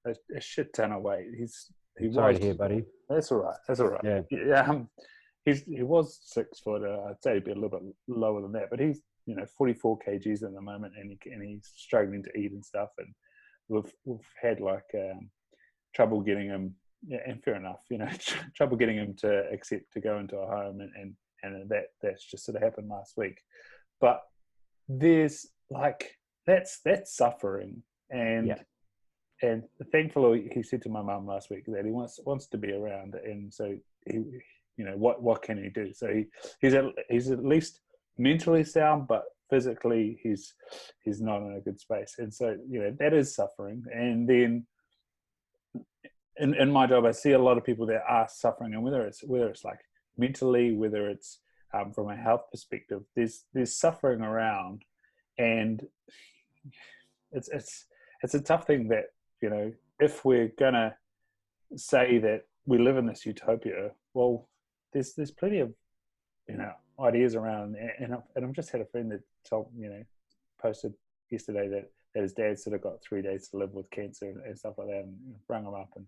a shit ton of weight.
Sorry to hear, buddy.
That's all right. Yeah. He was 6 foot. I'd say he'd be a little bit lower than that, but he's 44 kgs at the moment, and he's struggling to eat and stuff. And we've had trouble getting him. Yeah, and fair enough. Trouble getting him to accept to go into a home, and that's just sort of happened last week. But there's that's suffering, and thankfully he said to my mum last week that he wants to be around, and so he what can he do? So he's at least mentally sound, but physically he's not in a good space, and so that is suffering. And then in my job, I see a lot of people that are suffering, and whether it's like mentally, whether it's from a health perspective, there's suffering around, and it's a tough thing that if we're gonna say that we live in this utopia, well, there's plenty of ideas around, and I've just had a friend that posted yesterday that his dad sort of got 3 days to live with cancer and stuff like that, and rang him up, and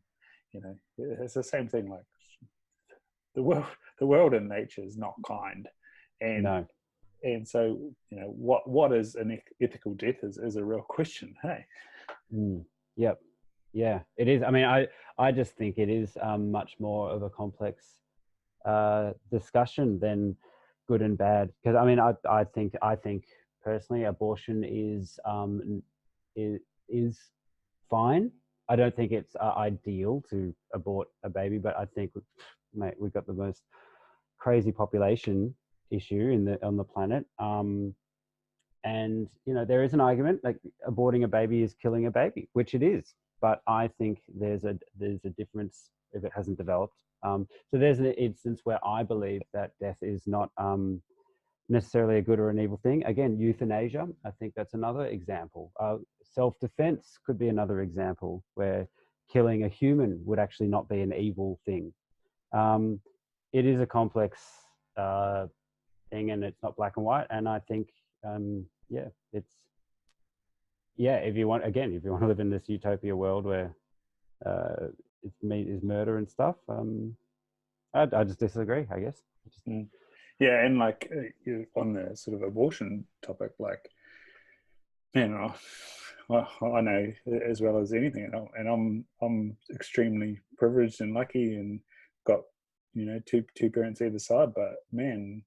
it's the same thing. Like the world and nature is not kind, and so what is an ethical death is a real question. Hey.
Yep. Yeah, it is. I mean, I just think it is much more of a complex discussion than good and bad. Because I mean, I think personally, abortion is fine. I don't think it's ideal to abort a baby, but I think, mate, we've got the most crazy population issue on the planet. And there is an argument like aborting a baby is killing a baby, which it is. But I think there's a difference if it hasn't developed. So there's an instance where I believe that death is not necessarily a good or an evil thing. Again, euthanasia, I think that's another example. Self-defense could be another example where killing a human would actually not be an evil thing. It is a complex thing, and it's not black and white. And I think, if you want to live in this utopia world where meat is murder and stuff, I just disagree, I guess.
Yeah, and on the sort of abortion topic, I know as well as anything, and I'm extremely privileged and lucky, and got two parents either side. But man,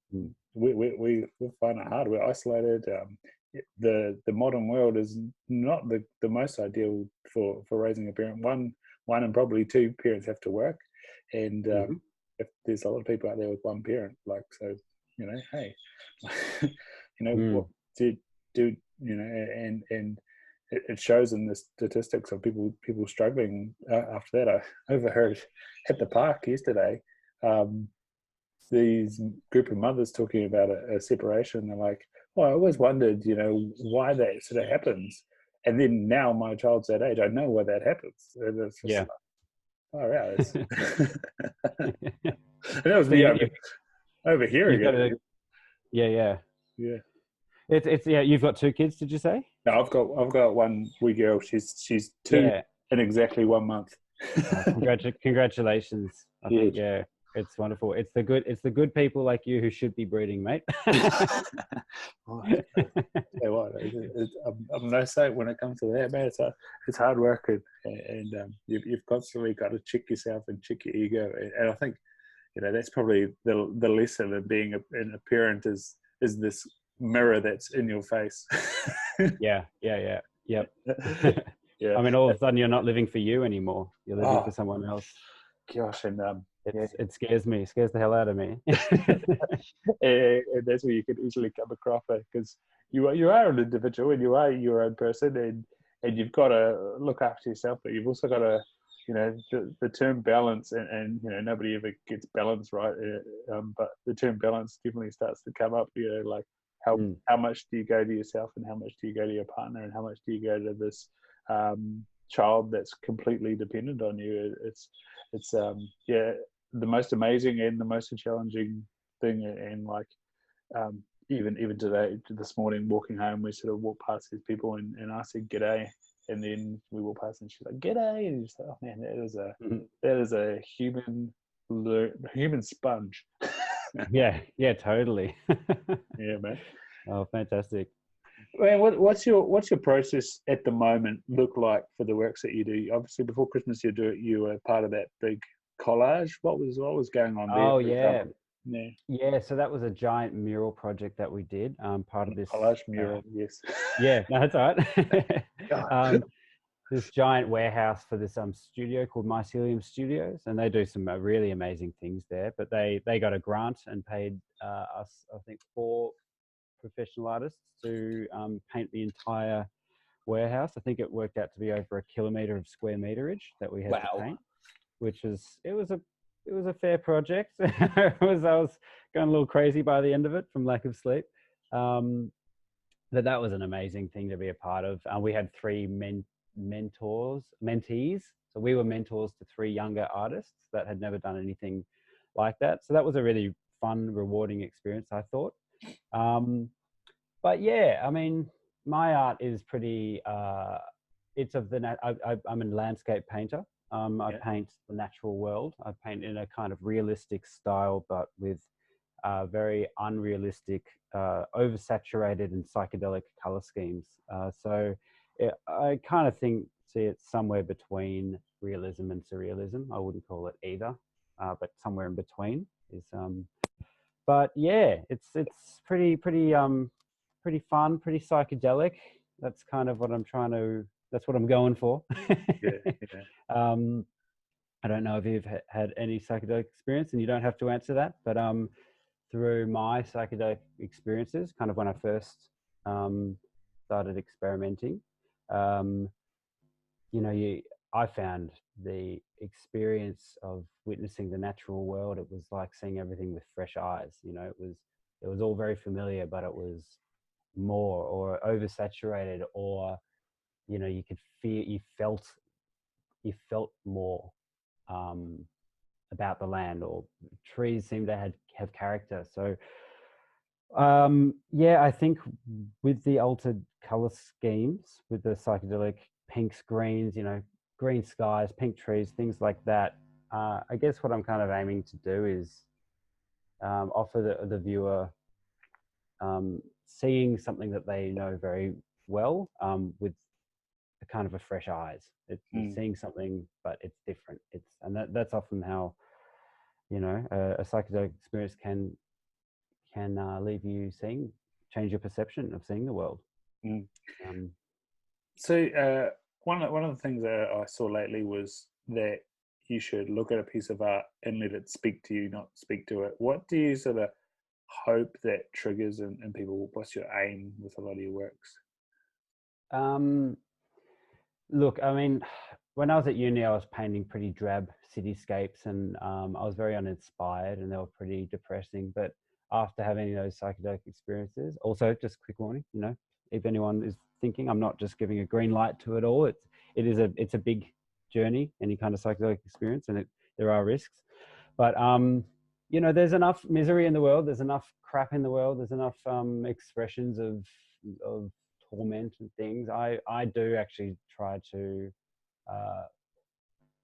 we find it hard. We're isolated. The modern world is not the most ideal for raising a parent. One and probably two parents have to work, And
Mhm.
if there's a lot of people out there with one parent, like, so, hey, what
Mm.
do and it shows in the statistics of people struggling after that. I overheard at the park yesterday, these group of mothers talking about a separation. They're like, "Oh, I always wondered, why that sort of happens." And then now my child's that age, I know why that happens. And it's just
Yeah.
like, oh, yeah, it's and that was
So
me
you've
overhearing
got
it.
a yeah.
Yeah.
It's yeah. You've got 2 kids, did you say?
No, I've got one wee girl. She's 2
Yeah.
in exactly 1 month.
Oh, congratulations. I
Yeah.
think yeah, it's wonderful. It's the good people like you who should be breeding, mate.
Oh, say what, I'm no saint when it comes to that, man. It's hard work, and you've constantly got to check yourself and check your ego, and I think that's probably the lesson of being a parent is this mirror that's in your face.
Yeah. Yep.
Yeah.
I mean, all of a sudden you're not living for you anymore. You're living
Oh
for someone else.
gosh, and yeah.
It scares me. It scares the hell out of me.
And that's where you can easily come across it, because you are an individual and you are your own person, and you've got to look after yourself, but you've also got to the term balance, and nobody ever gets balance right, but the term balance definitely starts to come up, like how much do you go to yourself, and how much do you go to your partner, and how much do you go to this child that's completely dependent on you. It's yeah, the most amazing and the most challenging thing. And like even today, this morning, walking home, we sort of walked past these people, and I said g'day, and then we walked past and she's like g'day, and you just like, oh man, that is a human sponge.
Yeah, totally.
Yeah, man.
Oh, fantastic.
Man, what's your process at the moment look like for the works that you do? Obviously, before Christmas, you were part of that big collage. What was going on there,
Oh
for
yeah.
example? Yeah,
Yeah, so that was a giant mural project that we did. Part of this.
collage mural. Yes.
Yeah, no, that's all right.
God.
This giant warehouse for this studio called Mycelium Studios, and they do some really amazing things there. But they got a grant and paid us, I think, 4 professional artists to paint the entire warehouse. I think it worked out to be over 1 kilometre of square meterage that we had to
Wow.
paint, which was it was a fair project. I was going a little crazy by the end of it from lack of sleep. But that was an amazing thing to be a part of. We had 3 mentees. So we were mentors to 3 younger artists that had never done anything like that. So that was a really fun, rewarding experience, I thought. But yeah, I mean, my art is pretty. It's of the. I'm a landscape painter. I paint the natural world. I paint in a kind of realistic style, but with very unrealistic, oversaturated and psychedelic color schemes. I kind of see it somewhere between realism and surrealism. I wouldn't call it either, but somewhere in between is. But yeah, it's pretty fun, pretty psychedelic. That's kind of what I'm trying to. That's what I'm going for.
Yeah.
I don't know if you've had any psychedelic experience, and you don't have to answer that. But through my psychedelic experiences, kind of when I first started experimenting, um, I found the experience of witnessing the natural world. It was like seeing everything with fresh eyes. It was all very familiar, but it was more or oversaturated, or you could feel, you felt more about the land, or trees seemed to have character. So yeah, I think with the altered color schemes, with the psychedelic pinks, greens, green skies, pink trees, things like that, I guess what I'm kind of aiming to do is offer the viewer seeing something that they know very well, with a kind of a fresh eyes. It's seeing something, but it's different. That's often how a psychedelic experience can leave you change your perception of seeing the world.
So one of the things that I saw lately was that you should look at a piece of art and let it speak to you, not speak to it. What do you sort of hope that triggers in people? What's your aim with a lot of your works?
Look, I mean, when I was at uni, I was painting pretty drab cityscapes, and I was very uninspired, and they were pretty depressing. But after having those psychedelic experiences, also just quick warning, if anyone is thinking, I'm not just giving a green light to it all. It's a big journey, any kind of psychedelic experience, and there are risks. But there's enough misery in the world. There's enough crap in the world. There's enough expressions of torment and things. I do actually try to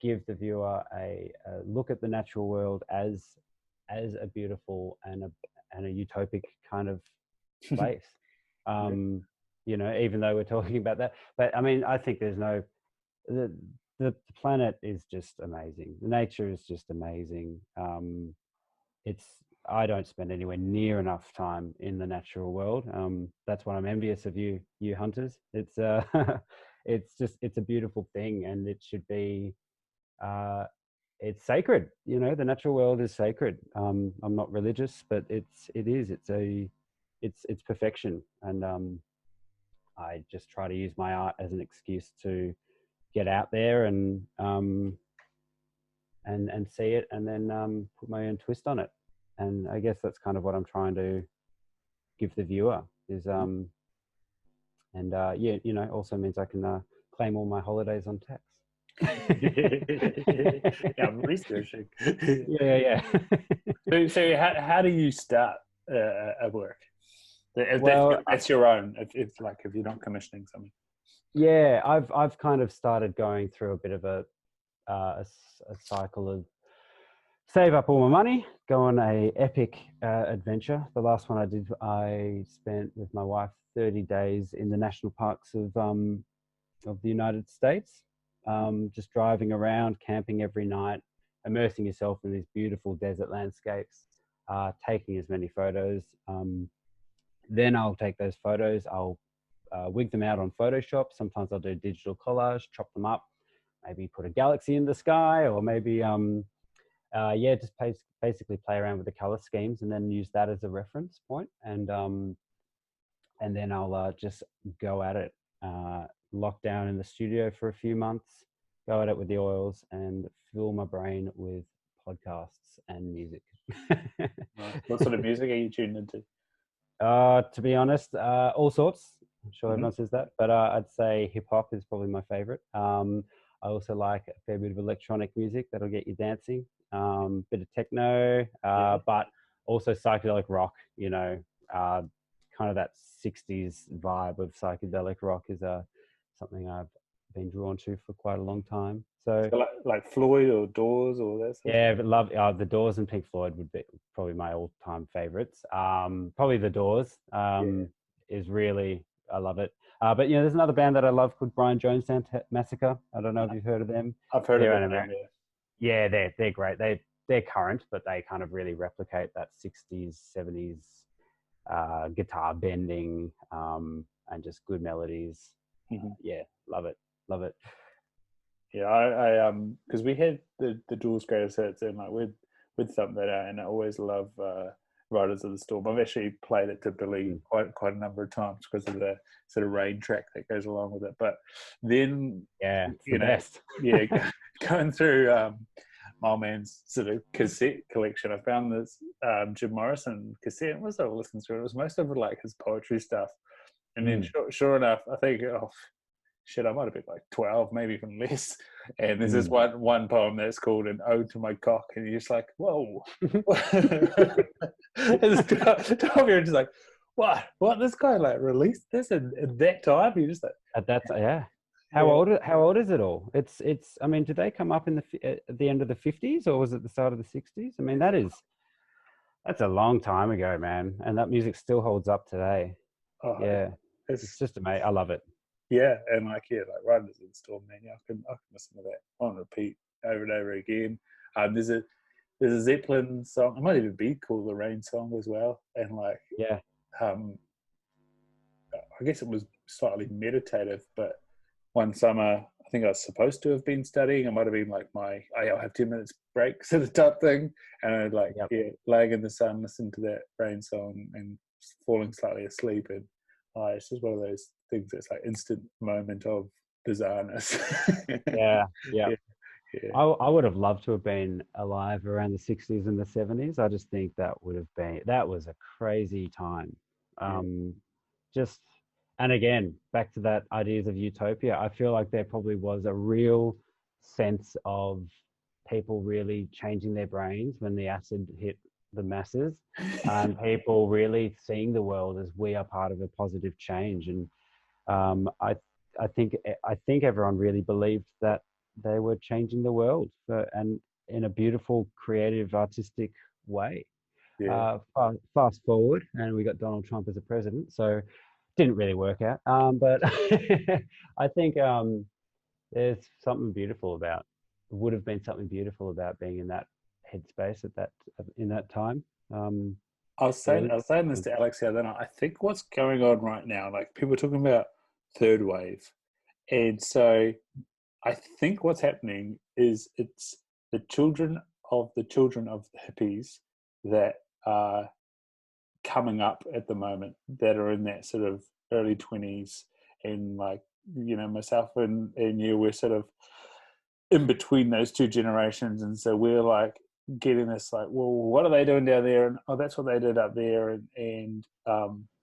give the viewer a look at the natural world as a beautiful and a utopic kind of place. Even though we're talking about that, but I mean, I think there's no the planet is just amazing. The nature is just amazing. I don't spend anywhere near enough time in the natural world. That's why I'm envious of you hunters. It's it's a beautiful thing, and it should be. It's sacred. The natural world is sacred. I'm not religious, but it's perfection, and I just try to use my art as an excuse to get out there and see it, and then put my own twist on it. And I guess that's kind of what I'm trying to give the viewer is, also means I can claim all my holidays on tax.
Yeah, I'm researching.
Yeah.
So how do you start a work?
Well,
that's your own. If you're not commissioning something.
Yeah, I've kind of started going through a bit of a cycle of save up all my money, go on a epic adventure. The last one I did, I spent with my wife 30 days in the national parks of the United States, just driving around, camping every night, immersing yourself in these beautiful desert landscapes, taking as many photos. Then I'll take those photos, I'll wig them out on Photoshop. Sometimes I'll do digital collage, chop them up, maybe put a galaxy in the sky, or maybe just basically play around with the color schemes, and then use that as a reference point. And then I'll just go at it, lock down in the studio for a few months, go at it with the oils, and fill my brain with podcasts and music.
What sort of music are you tuned into?
To be honest, all sorts. I'm sure everyone says that, but I'd say hip hop is probably my favorite. I also like a fair bit of electronic music that'll get you dancing. Bit of techno, but also psychedelic rock. Kind of that 60s vibe of psychedelic rock is something I've been drawn to for quite a long time. So
like Floyd or Doors or that.
Yeah, but love the Doors and Pink Floyd would be probably my all-time favorites. Probably the Doors is really, I love it. But there's another band that I love called Brian Jones Massacre. I don't know if you've heard of them.
I've heard of them.
Yeah, they're great. They're current, but they kind of really replicate that 60s, 70s guitar bending and just good melodies. Yeah, love it.
Yeah, I because we had the Doors greatest hits, and with something that and I always love Riders of the Storm. I've actually played it to Billy quite a number of times because of the sort of rain track that goes along with it. But then
best.
Going through my old man's sort of cassette collection, I found this Jim Morrison cassette. And was I listening to it? It was most of it like his poetry stuff, and then sure enough, I think I might have been like 12, maybe even less. And there's this one poem that's called An Ode to My Cock, and you're just like, whoa. It's 12-year-old, just like, what? This guy like released this in that time? You just like,
at that time, yeah. How old is it all? It's. I mean, did they come up at the end of the 50s, or was it the start of the 60s? I mean, that's a long time ago, man, and that music still holds up today. It's just amazing. I love it.
Yeah, and like Riders of the Storm, man. I can listen to that on repeat over and over again. There's a Zeppelin song. It might even be called the Rain Song as well. And I guess it was slightly meditative. But one summer, I think I was supposed to have been studying. It might have been like I'll have 10 minutes break sort of type thing. And I'd like, laying in the sun, listen to that rain song and falling slightly asleep. And it's just one of those things that's like instant moment of bizarreness.
Yeah.
Yeah.
I would have loved to have been alive around the 60s and the 70s. I just think that was a crazy time. Just, and again, back to that ideas of utopia, I feel like there probably was a real sense of people really changing their brains when the acid hit the masses, and people really seeing the world as we are part of a positive change. And I think everyone really believed that they were changing the world, and in a beautiful, creative, artistic way. Fast forward, and we got Donald Trump as a president, so didn't really work out. But I think there's something beautiful about. Would have been something beautiful about being in that headspace in that time.
I was saying this to Alex the other night. I think what's going on right now, like people are talking about third wave, and so I think what's happening is it's the children of the hippies that are coming up at the moment that are in that sort of early 20s, and like, you know, myself and you, we're sort of in between those two generations, and so we're like getting this like, well, what are they doing down there? And oh, that's what they did up there. And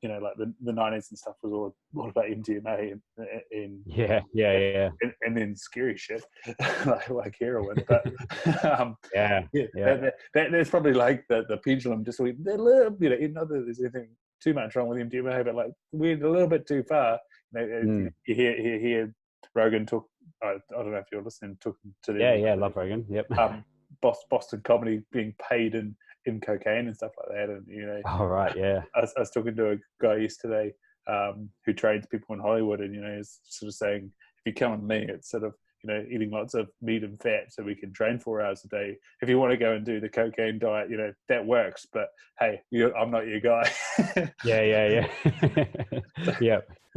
you know, like the 90s and stuff was all about MDMA and and then scary shit like heroin. But that's probably like the pendulum just went a little, you know, not that there's anything too much wrong with MDMA, but like we're a little bit too far. You hear Rogan talk. I don't know if you're listening. Talking to them.
Love Rogan. Yep.
Boston comedy being paid in cocaine and stuff like that, and you know.
Oh right, yeah.
I was talking to a guy yesterday who trains people in Hollywood, and you know, he's sort of saying, if you come with me, it's sort of, you know, eating lots of meat and fat so we can train 4 hours a day. If you want to go and do the cocaine diet, you know, that works, but hey, I'm not your guy.
Yeah.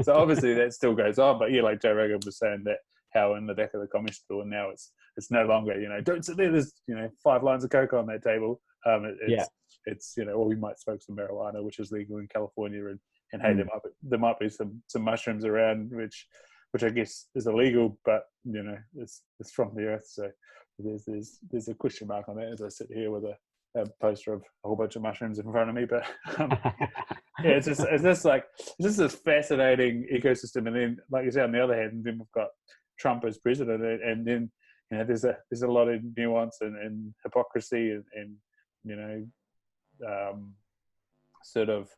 So obviously that still goes on, but yeah, like Joe Rogan was saying that how in the back of the comedy store now it's no longer, you know, don't sit there, there's, you know, 5 lines of coke on that table. It's you know, or we might smoke some marijuana, which is legal in California, and hey, there might be some mushrooms around which I guess is illegal, but you know, it's from the earth, so there's a question mark on that as I sit here with a poster of a whole bunch of mushrooms in front of me. But it's just this fascinating ecosystem. And then, like you say, on the other hand, then we've got Trump as president, and then, you know, there's a lot of nuance and hypocrisy and you know, sort of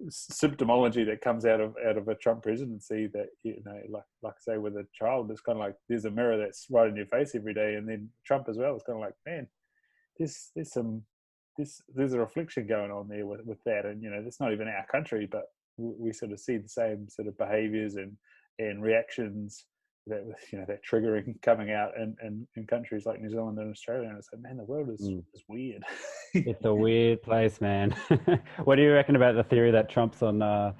symptomology that comes out of a Trump presidency, that, you know, like I say, with a child, it's kind of like there's a mirror that's right in your face every day. And then Trump as well, it's kind of like, man, there's a reflection going on there with that. And, you know, that's not even our country, but we sort of see the same sort of behaviors and reactions that, you know, that triggering coming out in countries like New Zealand and Australia. And it's like, man, the world is weird.
It's a weird place, man. What do you reckon about the theory that Trump's on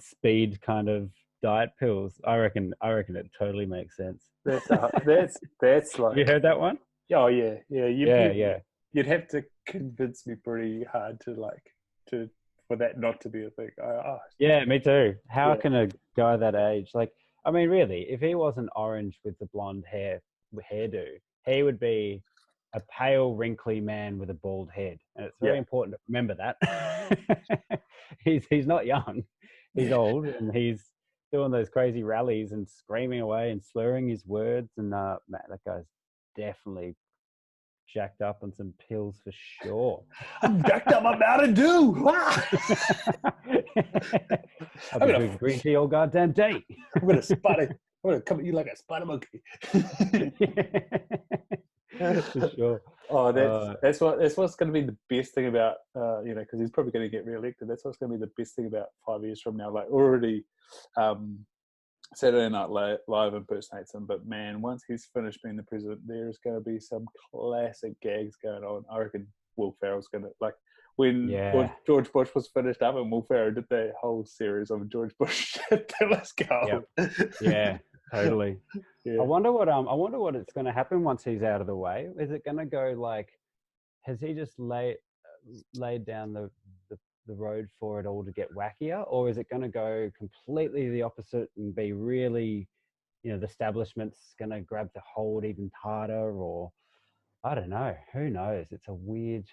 speed kind of diet pills? I reckon it totally makes sense.
That's like,
you heard that one?
Oh yeah. You'd have to convince me pretty hard for that not to be a thing.
Yeah, me too. How can a guy that age, like, I mean, really, if he wasn't orange with the blonde hairdo, he would be a pale, wrinkly man with a bald head. And it's very important to remember that. He's not young. He's old, and he's doing those crazy rallies and screaming away and slurring his words. And man, that guy's definitely jacked up on some pills for sure.
I'm jacked up. I'm about to do.
I've been drinking green tea all goddamn day.
I'm gonna come at you like a spider monkey.
For sure.
Oh, that's what's going to be the best thing about you know, because he's probably going to get re-elected. That's what's going to be the best thing about 5 years from now. Like, already Saturday Night Live impersonates him, but man, once he's finished being the president, there's going to be some classic gags going on. I reckon Will Ferrell's going to, like, when George Bush was finished up and Will Ferrell did that whole series of George Bush shit, that was gold.
Yeah. Totally.
Yeah.
I wonder what it's going to happen once he's out of the way. Is it going to go like, has he just laid down the road for it all to get wackier, or is it going to go completely the opposite and be really, the establishment's going to grab the hold even harder, or I don't know. Who knows? It's a weird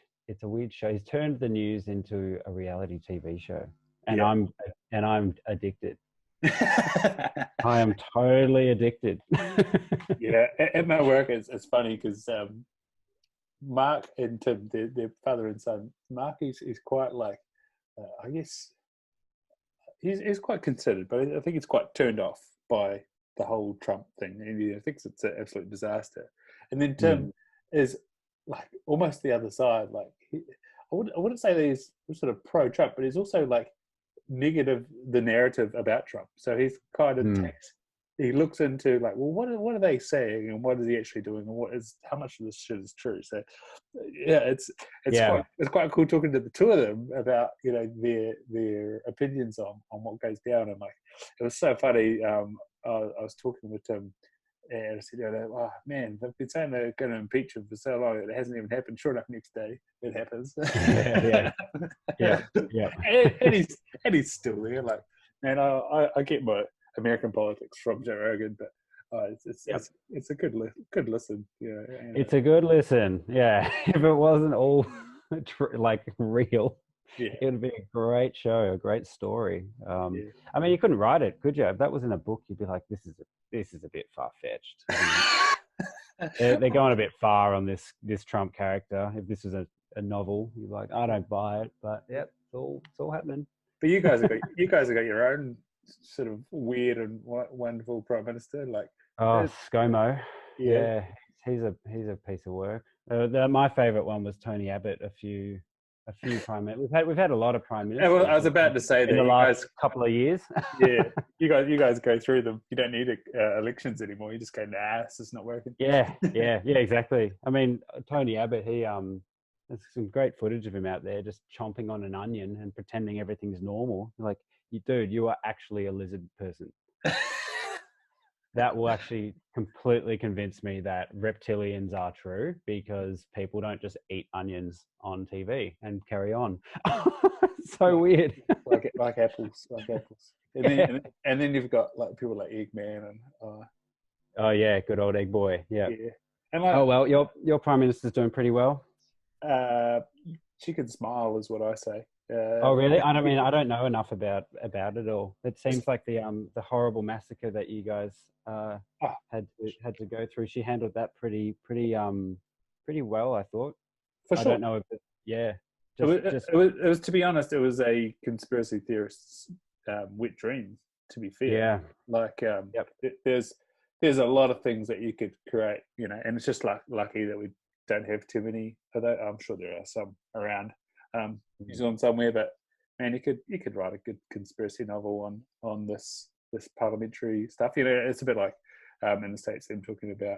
show. He's turned the news into a reality TV show, and I'm addicted. I am totally addicted.
Yeah, at my work, it's funny because Mark and Tim, their father and son, Mark is quite like, I guess, he's quite considered, but I think he's quite turned off by the whole Trump thing. And he thinks it's an absolute disaster. And then Tim is like almost the other side. Like, I wouldn't say that he's sort of pro-Trump, but he's also like negative the narrative about Trump. So he's kind of takes, he looks into like, well, what are they saying, and what is he actually doing, and how much of this shit is true. So yeah, it's quite cool talking to the two of them about their opinions on what goes down. And like, it was so funny. I was talking with him. And I said, oh man, they've been saying they're going to impeach him for so long. It hasn't even happened. Sure enough, next day it happens.
Yeah.
and he's still there. Like, man, I get my American politics from Joe Rogan, but it's a good listen. Yeah,
it's a good listen. Yeah, if it wasn't all like real, it would be a great show, a great story. I mean, you couldn't write it, could you? If that was in a book, you'd be like, this is a bit far-fetched. They're going a bit far on this Trump character. If this was a novel, you're like, I don't buy it. But yep, it's all happening.
But you guys have got your own sort of weird and wonderful prime minister, like
ScoMo. Yeah, he's a piece of work. My favorite one was Tony Abbott. A few prime ministers. We've had a lot of prime ministers.
Well, I was about to say that
in the last couple of years.
Yeah, you guys go through them. You don't need elections anymore. You just go, nah, this is not working.
Yeah, exactly. I mean, Tony Abbott, there's some great footage of him out there just chomping on an onion and pretending everything's normal. Like, dude, you are actually a lizard person. That will actually completely convince me that reptilians are true, because people don't just eat onions on TV and carry on. So weird.
like apples. And then you've got like people like Eggman and
oh yeah, good old Egg Boy. Yeah.
And like,
oh well, your prime minister's doing pretty well.
She can smile, is what I say.
Oh really? I don't know enough about it all. It seems like the horrible massacre that you guys had to go through. She handled that pretty well, I thought.
For sure.
I don't know if
it was, to be honest, it was a conspiracy theorist's wet dream, to be fair.
Yeah.
Like there's a lot of things that you could create, and it's just lucky that we don't have too many of that. I'm sure there are some around New Zealand somewhere, but man, you could write a good conspiracy novel on this parliamentary stuff. It's a bit like in the States, them talking about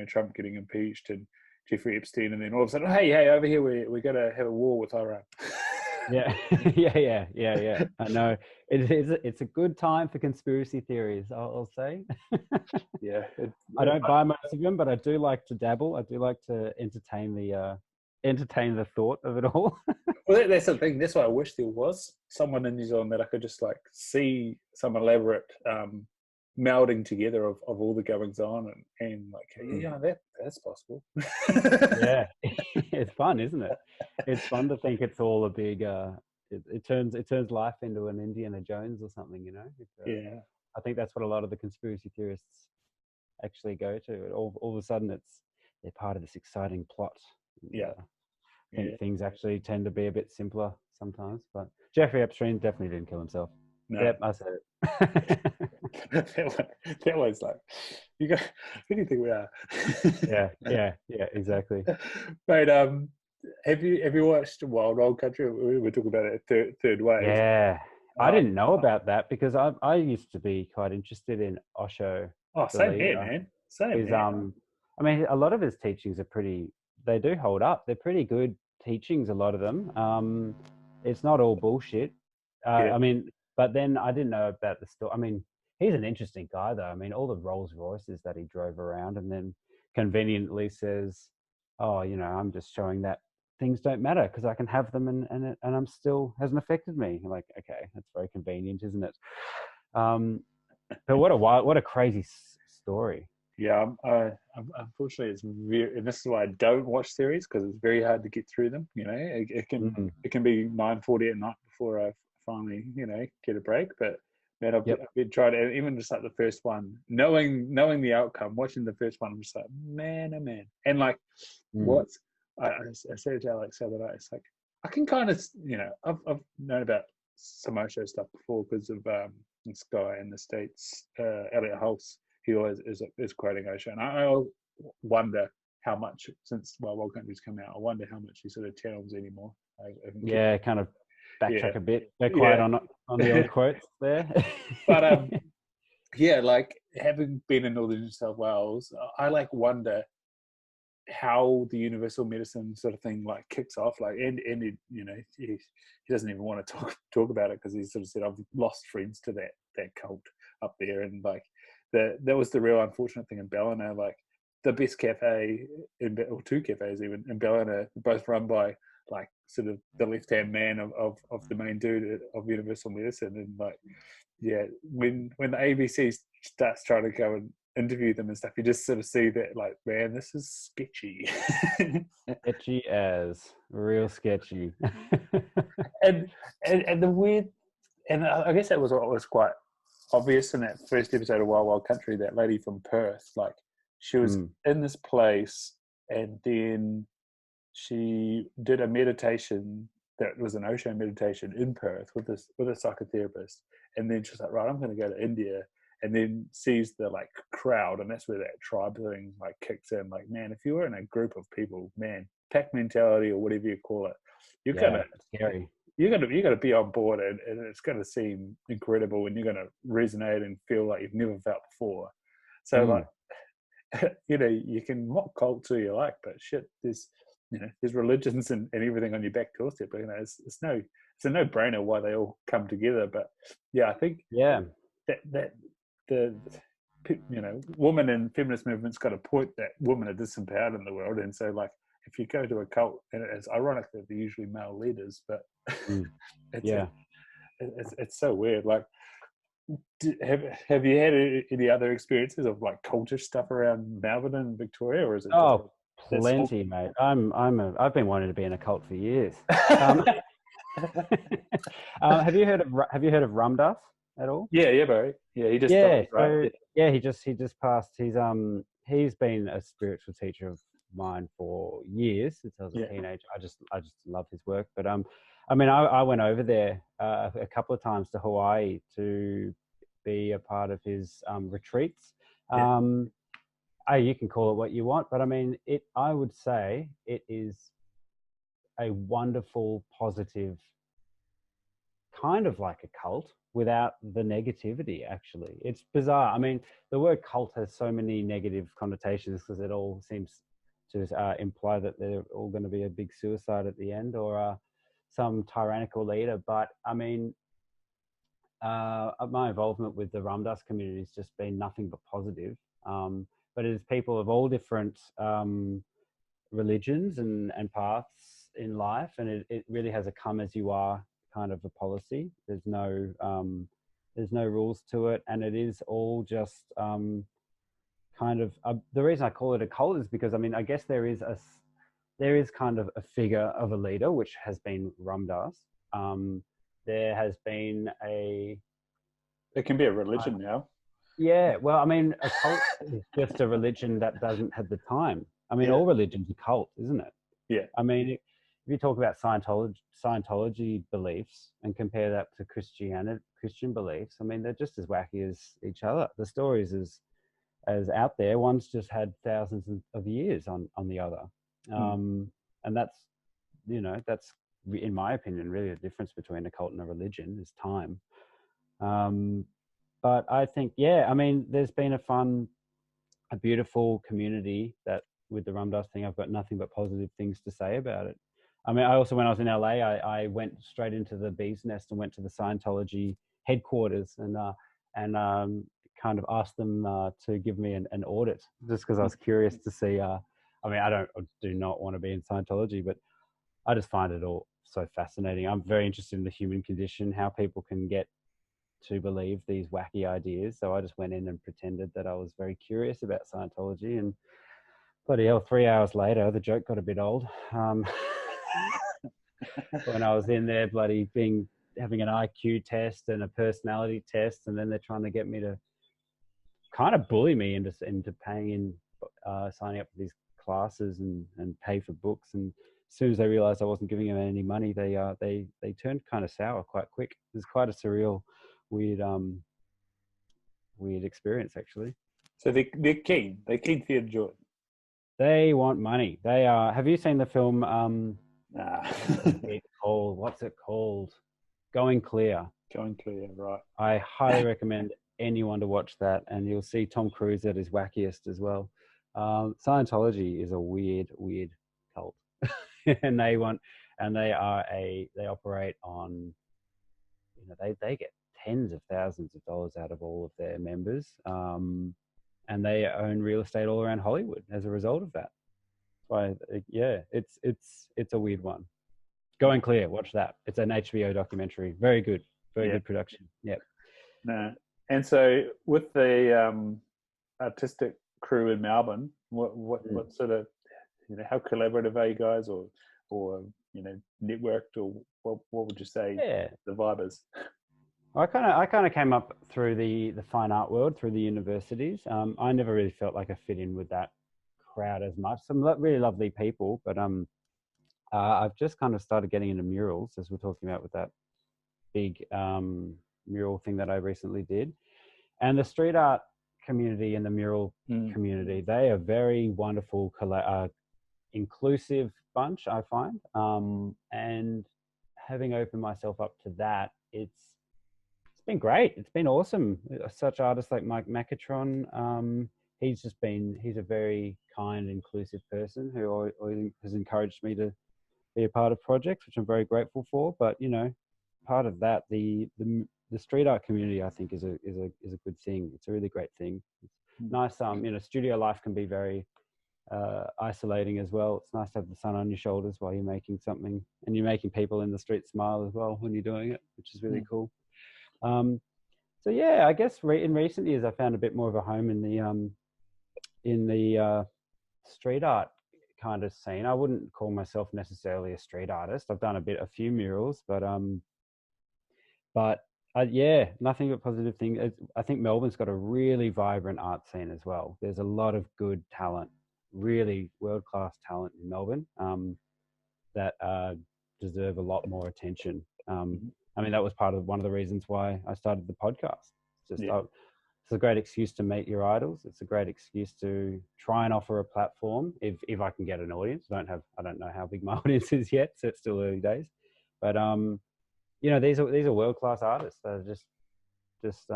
Trump getting impeached and Jeffrey Epstein, and then all of a sudden, hey, over here we're going to have a war with Iran.
Yeah. I know it's a good time for conspiracy theories, I'll say.
Yeah,
I don't buy most of them, but I do like to dabble. I do like to entertain the thought of it all.
Well, that's the thing. That's why I wish there was someone in New Zealand that I could just like see some elaborate melding together of all the goings on and like, that's possible.
Yeah, it's fun, isn't it? It's fun to think it's all a big. It turns life into an Indiana Jones or something,
Yeah,
I think that's what a lot of the conspiracy theorists actually go to. All of a sudden, they're part of this exciting plot.
Yeah.
I think things actually tend to be a bit simpler sometimes, but Jeffrey Epstein definitely didn't kill himself.
No.
Yep, I said it.
that was like, who do you think we are?
yeah, exactly.
But have you watched Wild Old Country? We were talking about it third way.
Yeah, I didn't know about that because I used to be quite interested in Osho.
Oh, same here, man. Same.
I mean, a lot of his teachings are they do hold up. They're pretty good teachings, a lot of them. It's not all bullshit. I mean, but then I didn't know about the story. I mean, he's an interesting guy, though. I mean, all the Rolls Royces that he drove around, and then conveniently says, "Oh, I'm just showing that things don't matter because I can have them, and I'm still hasn't affected me." I'm like, okay, that's very convenient, isn't it? But what a crazy story.
Yeah, unfortunately, it's very, and this is why I don't watch series, because it's very hard to get through them. It can be 9:40 at night before I finally get a break. But man, I've been trying to, even just like the first one, knowing the outcome, watching the first one, I'm just like, man, oh man, and like what's I said to Alex the other day, it's like I can kind of I've known about Samosho stuff before because of this guy in the States, Elliot Hulse. He always is quoting Osho, and I wonder how much, since Wild Country's come out, I wonder how much he sort of tells anymore.
Kind of backtrack a bit. They're quiet on the old quotes there.
But like having been in Northern New South Wales, I like wonder how the universal medicine sort of thing like kicks off. Like, and he doesn't even want to talk about it because he sort of said, I've lost friends to that cult up there, and like. That was the real unfortunate thing in Ballina. Like the best cafe or two cafes even in Ballina, both run by like sort of the left hand man of the main dude of Universal Medicine. And like, yeah, when the ABC starts trying to go and interview them and stuff, you just sort of see that like, man, this is sketchy.
Sketchy as real sketchy.
and the weird, and I guess that was what was quite obvious in that first episode of Wild Country, that lady from Perth, like she was in this place and then she did a meditation that was an Osho meditation in Perth with a psychotherapist, and then she's like, right, I'm going to go to India, and then sees the like crowd, and that's where that tribe thing like kicks in. Like, man, if you were in a group of people, man, pack mentality or whatever you call it, you're
scary.
You're gonna be on board, and it's gonna seem incredible, and you're gonna resonate and feel like you've never felt before. So like, you can mock cults who you like, but shit, there's religions and everything on your back doorstep. But it's a no brainer why they all come together. But yeah, I think that the woman and feminist movement's got a point that women are disempowered in the world, and so like. If you go to a cult, and it's ironic that they're usually male leaders, but it's so weird. Like, have you had any other experiences of like cultish stuff around Melbourne and Victoria, or is it?
Oh, plenty, mate. I've been wanting to be in a cult for years. Have you heard of Ramdas at all?
Yeah, bro. Yeah, he just died, right?
He just passed. He's been a spiritual teacher of mine for years since I was a teenager. I just love his work. But I went over there a couple of times to Hawaii to be a part of his retreats. You can call it what you want, but I mean, I would say it is a wonderful, positive, kind of like a cult without the negativity. Actually, it's bizarre. I mean, the word cult has so many negative connotations because it all seems to imply that they're all going to be a big suicide at the end, or some tyrannical leader. But I mean, my involvement with the Ramdas community has just been nothing but positive. But it is people of all different religions and paths in life, and it really has a come as you are kind of a policy. There's no rules to it, and it is all just kind of the reason I call it a cult is because I mean I guess there is kind of a figure of a leader, which has been Ramdas. There has been
it can be a religion now.
Yeah, well, I mean, a cult is just a religion that doesn't have the time. I mean, all religion's a cult, isn't it?
Yeah.
I mean, if you talk about Scientology beliefs and compare that to Christian beliefs, I mean, they're just as wacky as each other. The stories as out there. One's just had thousands of years on the other, and that's in my opinion really the difference between a cult and a religion is time. But I think, I mean, there's been a beautiful community that with the Ramdas thing, I've got nothing but positive things to say about it. I mean, I also, when I was in LA, I went straight into the bee's nest and went to the Scientology headquarters, and and kind of asked them to give me an audit, just because I was curious to see. I mean, I do not want to be in Scientology, but I just find it all so fascinating. I'm very interested in the human condition, how people can get to believe these wacky ideas. So I just went in and pretended that I was very curious about Scientology, and bloody hell, 3 hours later, the joke got a bit old. When I was in there, bloody having an IQ test and a personality test, and then they're trying to get me to kind of bully me into paying in, signing up for these classes and pay for books. And as soon as they realized I wasn't giving them any money, they turned kind of sour quite quick. It was quite a surreal, weird experience, actually.
So they're keen. They're keen for you to join.
They want money. They are. Have you seen the film?
Nah.
What's it called? Going Clear.
Going Clear, right.
I highly recommend anyone to watch that, and you'll see Tom Cruise at his wackiest as well. Scientology is a weird cult, and they operate on, they get tens of thousands of dollars out of all of their members, and they own real estate all around Hollywood as a result of that. So yeah, it's a weird one. Going Clear, watch that. It's an HBO documentary. Very good good production. Yep.
No. And so with the artistic crew in Melbourne, what sort of, how collaborative are you guys, or networked, or what would you say the vibe is?
I kind of came up through the fine art world, through the universities. I never really felt like I fit in with that crowd as much. Some really lovely people, but I've just kind of started getting into murals, as we're talking about with that big mural thing that I recently did. And the street art community and the mural community, they are very wonderful, inclusive bunch, I find. And having opened myself up to that, it's been great. It's been awesome. Such artists like Mike Macatron, he's a very kind, inclusive person who has encouraged me to be a part of projects, which I'm very grateful for. But part of that, the street art community, I think, is a good thing. It's a really great thing. It's nice. Studio life can be very isolating as well. It's nice to have the sun on your shoulders while you're making something, and you're making people in the street smile as well when you're doing it, which is really cool. So yeah, I guess in recent years I found a bit more of a home in the street art kind of scene. I wouldn't call myself necessarily a street artist. I've done a few murals, but nothing but positive things. I think Melbourne's got a really vibrant art scene as well. There's a lot of good talent, really world-class talent in Melbourne, that deserve a lot more attention. I mean, that was one of the reasons why I started the podcast. It's a great excuse to meet your idols. It's a great excuse to try and offer a platform if I can get an audience. I don't know how big my audience is yet, so it's still early days. But these are world-class artists that are just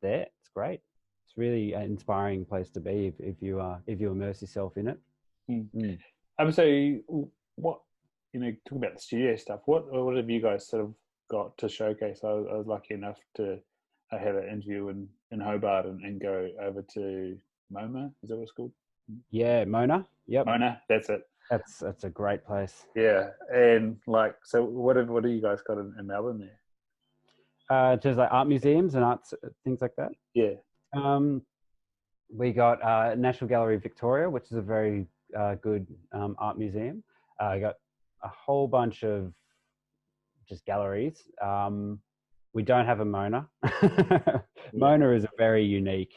there. It's great. It's really an inspiring place to be if you immerse yourself in it.
So what, talking about the studio stuff, what have you guys sort of got to showcase? I was lucky enough to have an interview in Hobart and go over to MoMA. Is that what it's called?
Yeah, Mona. Yep.
Mona, that's it.
That's a great place.
Yeah, and so what have you guys got in Melbourne there?
Just like art museums and arts, things like that.
Yeah.
We got National Gallery Victoria, which is a very good art museum. I got a whole bunch of just galleries. We don't have a Mona. Mona is a very unique,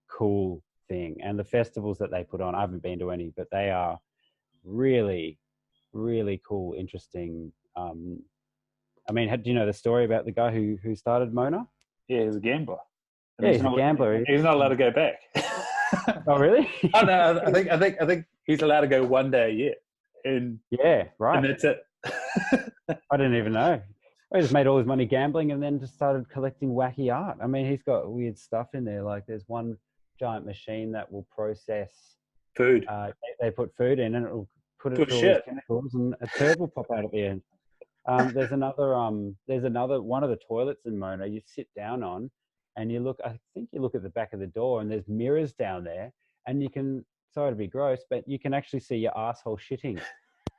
cool thing. And the festivals that they put on, I haven't been to any, but they are really, really cool, interesting. I mean, do you know the story about the guy who started Mona?
Yeah, he's a gambler.
Yeah, he's a gambler.
He's not allowed to go back.
Oh, really?
Oh, no, I think he's allowed to go one day a year. And
yeah, right.
And that's it.
I didn't even know. He just made all his money gambling and then just started collecting wacky art. I mean, he's got weird stuff in there. Like there's one giant machine that will process
food.
They put food in and it will put it through all these chemicals and a turd will pop out at the end. There's another one of the toilets in Mona you sit down on and I think you look at the back of the door, and there's mirrors down there, and you can, sorry to be gross, but you can actually see your asshole shitting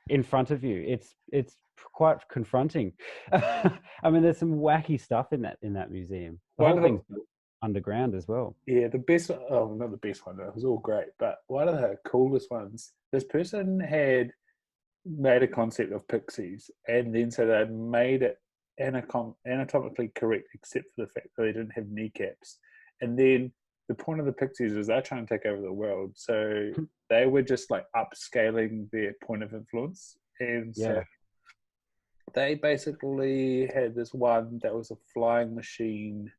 in front of you. It's quite confronting. I mean, there's some wacky stuff in that museum. The whole thing's built underground as well.
Yeah, the best. Oh, not the best one. It was all great, but one of the coolest ones. This person had made a concept of pixies, and then so they made it anatomically correct, except for the fact that they didn't have kneecaps. And then the point of the pixies was they're trying to take over the world, so they were just like upscaling their point of influence, and so they basically had this one that was a flying machine.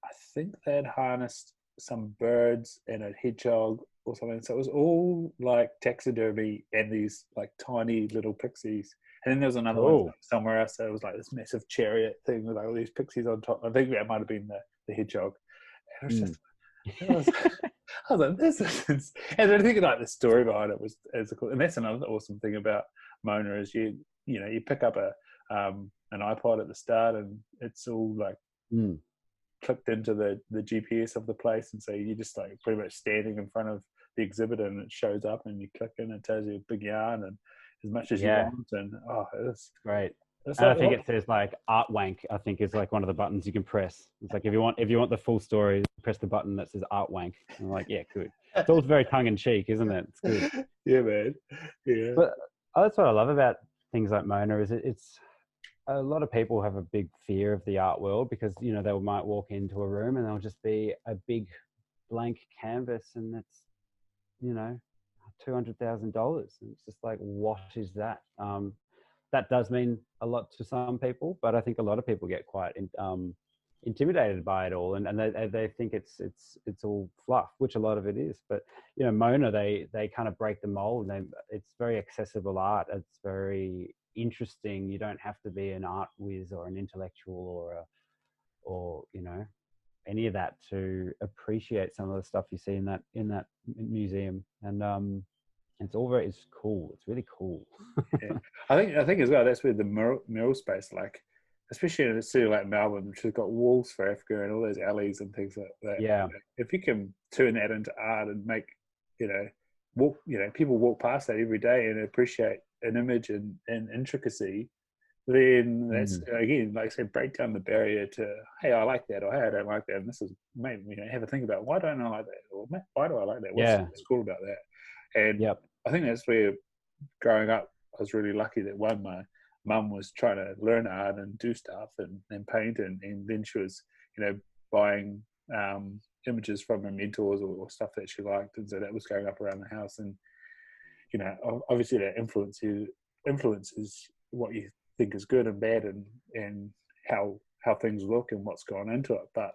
I think they had harnessed some birds and a hedgehog or something. So it was all like taxidermy and these like tiny little pixies. And then there was another one somewhere else. So it was like this massive chariot thing with like all these pixies on top. I think that might have been the hedgehog. And it was just, I was like, this is, and I think like the story behind it was cool. And that's another awesome thing about Mona is you pick up an iPod at the start and it's all like clicked into the GPS of the place, and so you're just like pretty much standing in front of the exhibit and it shows up and you click in, it tells you a big yarn and as much as you want, and it's
great. And I think it says like art wank, I think is like one of the buttons you can press. It's like if you want the full story, press the button that says art wank. I'm like, yeah, good. It's all very tongue in cheek, isn't it? It's good.
Yeah, man. Yeah.
But that's what I love about things like Mona is it's a lot of people have a big fear of the art world because, they might walk into a room and there'll just be a big blank canvas and it's, $200,000. And it's just like, what is that? That does mean a lot to some people, but I think a lot of people get quite intimidated by it all, and they think it's all fluff, which a lot of it is. But Mona, they kind of break the mold, and it's very accessible art. It's very interesting. You don't have to be an art whiz or an intellectual or any of that to appreciate some of the stuff you see in that museum. And it's cool. It's really cool.
Yeah. I think as well, that's where the mural space, like especially in a city like Melbourne, which has got walls for Africa and all those alleys and things like that.
Yeah.
If you can turn that into art and make, people walk past that every day and appreciate an image and intricacy, then that's again, like I said, break down the barrier to, hey, I like that, or hey, I don't like that, and this is maybe have a think about why don't I like that, or why do I like that? What's cool about that? And I think that's where growing up, I was really lucky that my mum was trying to learn art and do stuff and paint, and then she was buying images from her mentors or stuff that she liked, and so that was going up around the house, and obviously that influences what you think is good and bad and how things look and what's gone into it. But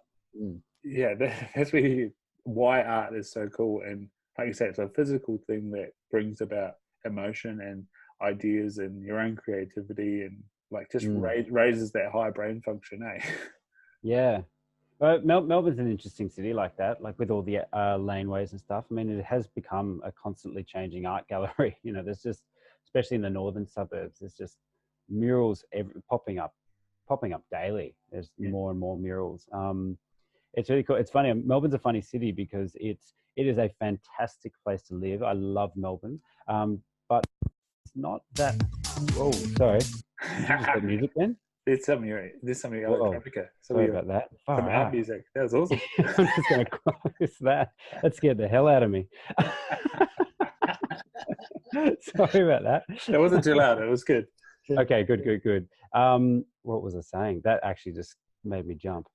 that's really why art is so cool. And like you say, it's a physical thing that brings about emotion and ideas and your own creativity, and like just raises that high brain function, eh?
Yeah. But Melbourne's an interesting city like that, like with all the laneways and stuff. I mean, it has become a constantly changing art gallery. There's just, especially in the northern suburbs, there's just murals popping up daily. There's more and more murals. It's really cool. It's funny. Melbourne's a funny city because it is a fantastic place to live. I love Melbourne, but it's not that. Oh, sorry. Did you just put music then?
There's something electronica.
Sorry about that.
Some art music. That was awesome.
I'm just going to close that. That scared the hell out of me. Sorry about that.
That wasn't too loud. It was good.
Okay, good. What was I saying? That actually just made me jump.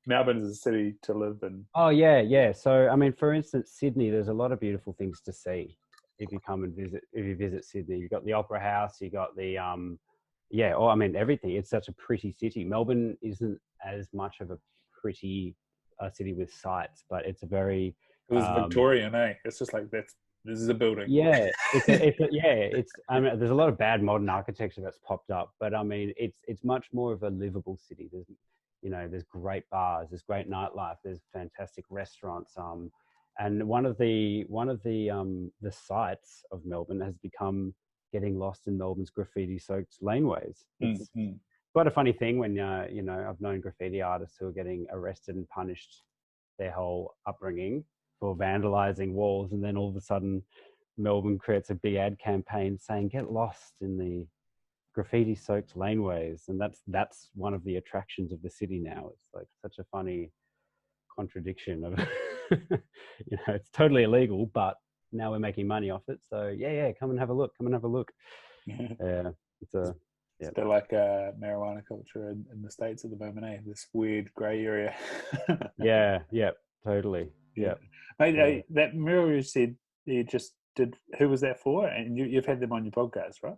Melbourne is a city to live in.
Oh, yeah. So, I mean, for instance, Sydney, there's a lot of beautiful things to see if you visit Sydney. You've got the Opera House, you got the, everything. It's such a pretty city. Melbourne isn't as much of a pretty city with sights, but it's a very...
It was Victorian, eh? It's just like, this is a building.
Yeah, I mean, there's a lot of bad modern architecture that's popped up, but I mean, it's much more of a livable city. There's great bars, there's great nightlife, there's fantastic restaurants. And one of the sights of Melbourne has become getting lost in Melbourne's graffiti-soaked laneways. quite a funny thing when you know, I've known graffiti artists who are getting arrested and punished their whole upbringing for vandalizing walls, and then all of a sudden Melbourne creates a big ad campaign saying get lost in the graffiti soaked laneways, and that's one of the attractions of the city now. It's like such a funny contradiction of you know, it's totally illegal, but now we're making money off it, so yeah, come and have a look, yeah, it's a
It's a bit like marijuana culture in the States at the moment, eh? This weird grey area.
yeah, totally, yeah.
Mate, that mural you said you just did, who was that for? And you've had them on your podcast, right?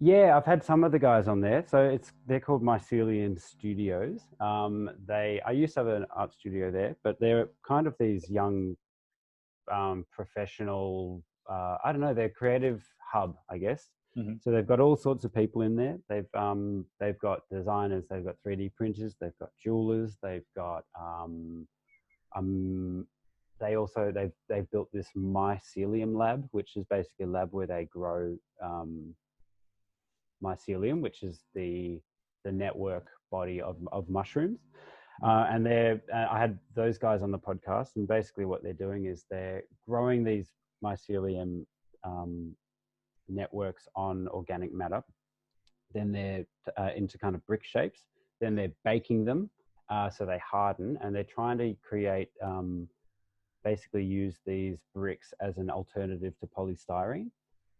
Yeah, I've had some of the guys on there. So they're called Mycelium Studios. I used to have an art studio there, but they're kind of these young professional. I don't know. They're creative hub, I guess.
Mm-hmm.
So they've got all sorts of people in there. They've got designers. They've got 3D printers. They've got jewelers. They've got they've built this mycelium lab, which is basically a lab where they grow mycelium, which is the network body of mushrooms. And I had those guys on the podcast, and basically what they're doing is they're growing these mycelium networks on organic matter. Then they're into kind of brick shapes. Then they're baking them so they harden, and they're trying to create basically use these bricks as an alternative to polystyrene.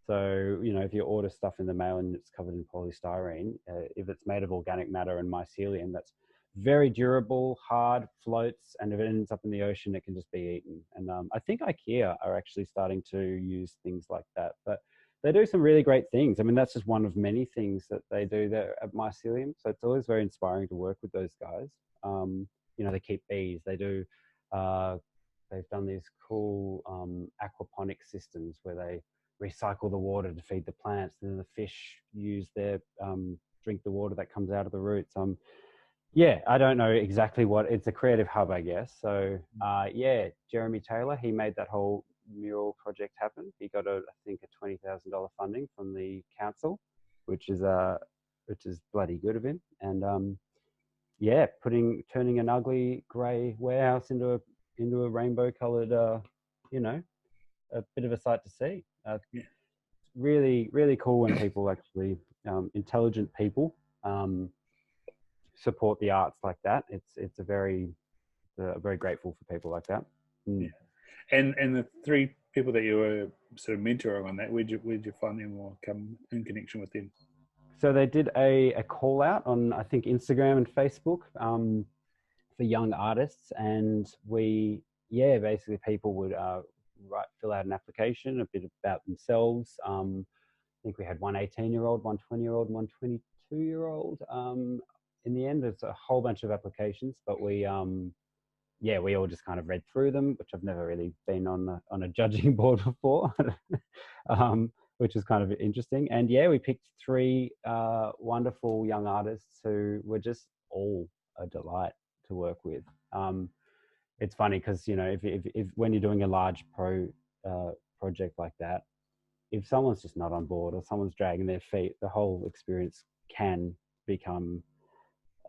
So, you know, if you order stuff in the mail and it's covered in polystyrene, if it's made of organic matter and mycelium, that's very durable, hard, floats, and if it ends up in the ocean, it can just be eaten. And I think IKEA are actually starting to use things like that. But they do some really great things. I mean, that's just one of many things that they do there at Mycelium. So it's always very inspiring to work with those guys. You know, they keep bees. They do. They've done these cool aquaponic systems where they recycle the water to feed the plants, and then the fish use their drink the water that comes out of the roots. Yeah, I don't know exactly what, it's a creative hub, I guess. So yeah, Jeremy Taylor, he made that whole mural project happen. He got I think a $20,000 funding from the council, which is bloody good of him. And yeah, turning an ugly grey warehouse into a rainbow coloured you know, a bit of a sight to see.
Yeah.
Really, really cool when people actually, intelligent people, support the arts like that. It's very grateful for people like that.
Yeah. And the three people that you were sort of mentoring on that, where'd you find them or come in connection with them?
So they did a call out on, I think, Instagram and Facebook for young artists, and basically people would fill out an application, a bit about themselves. I think we had one 18-year-old, one 20-year-old, one 22-year-old. In the end, it's a whole bunch of applications, but we all just kind of read through them, which I've never really been on a judging board before, which is kind of interesting. And yeah, we picked three wonderful young artists who were just all a delight to work with. It's funny because, you know, if when you're doing a large project like that, if someone's just not on board or someone's dragging their feet, the whole experience can become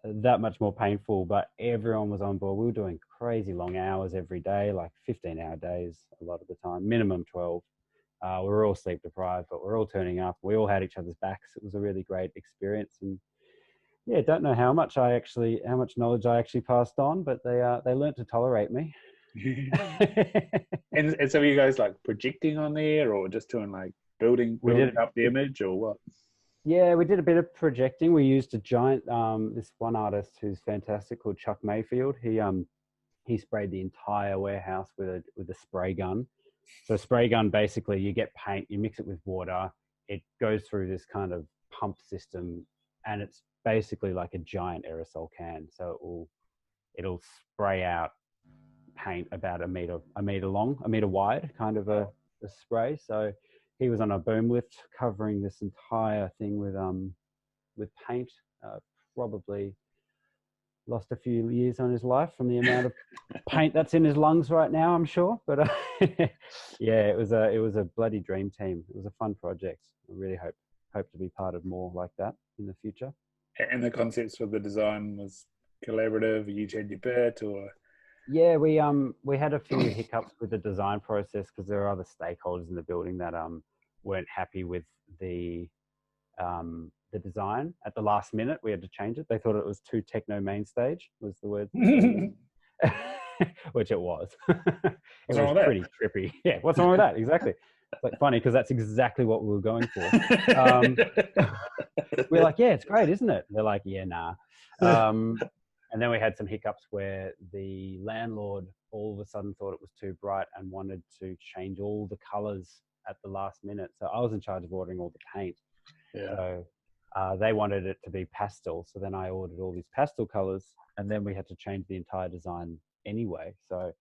that much more painful. But everyone was on board. We were doing crazy long hours every day, like 15-hour days a lot of the time, minimum 12. We were all sleep deprived, but we're all turning up. We all had each other's backs. It was a really great experience. And yeah, don't know how much knowledge I actually passed on, but they learnt to tolerate me.
and so were you guys like projecting on there, or just doing like building up the image, or what?
Yeah, we did a bit of projecting. We used a giant, this one artist who's fantastic called Chuck Mayfield. He sprayed the entire warehouse with a spray gun. So a spray gun, basically you get paint, you mix it with water, it goes through this kind of pump system, and it's basically like a giant aerosol can. So it'll spray out paint about a meter long, a meter wide, kind of a spray. So he was on a boom lift covering this entire thing with paint. Probably lost a few years on his life from the amount of paint that's in his lungs right now, I'm sure. But yeah, it was a bloody dream team. It was a fun project. I really hope to be part of more like that in the future.
And the concepts for the design was collaborative. You changed your bit, or
Yeah, we had a few hiccups with the design process because there are other stakeholders in the building that weren't happy with the design. At the last minute, we had to change it. They thought it was too techno main stage, was the word they used. Which it was. It
what's
was
wrong with
pretty trippy. Yeah, what's wrong with that? Exactly. It's like funny because that's exactly what we were going for.
that?
We're like, yeah, it's great, isn't it? They're like, yeah, nah. And then we had some hiccups where the landlord all of a sudden thought it was too bright and wanted to change all the colors at the last minute. So I was in charge of ordering all the paint.
Yeah.
So they wanted it to be pastel. So then I ordered all these pastel colors, and then we had to change the entire design anyway. So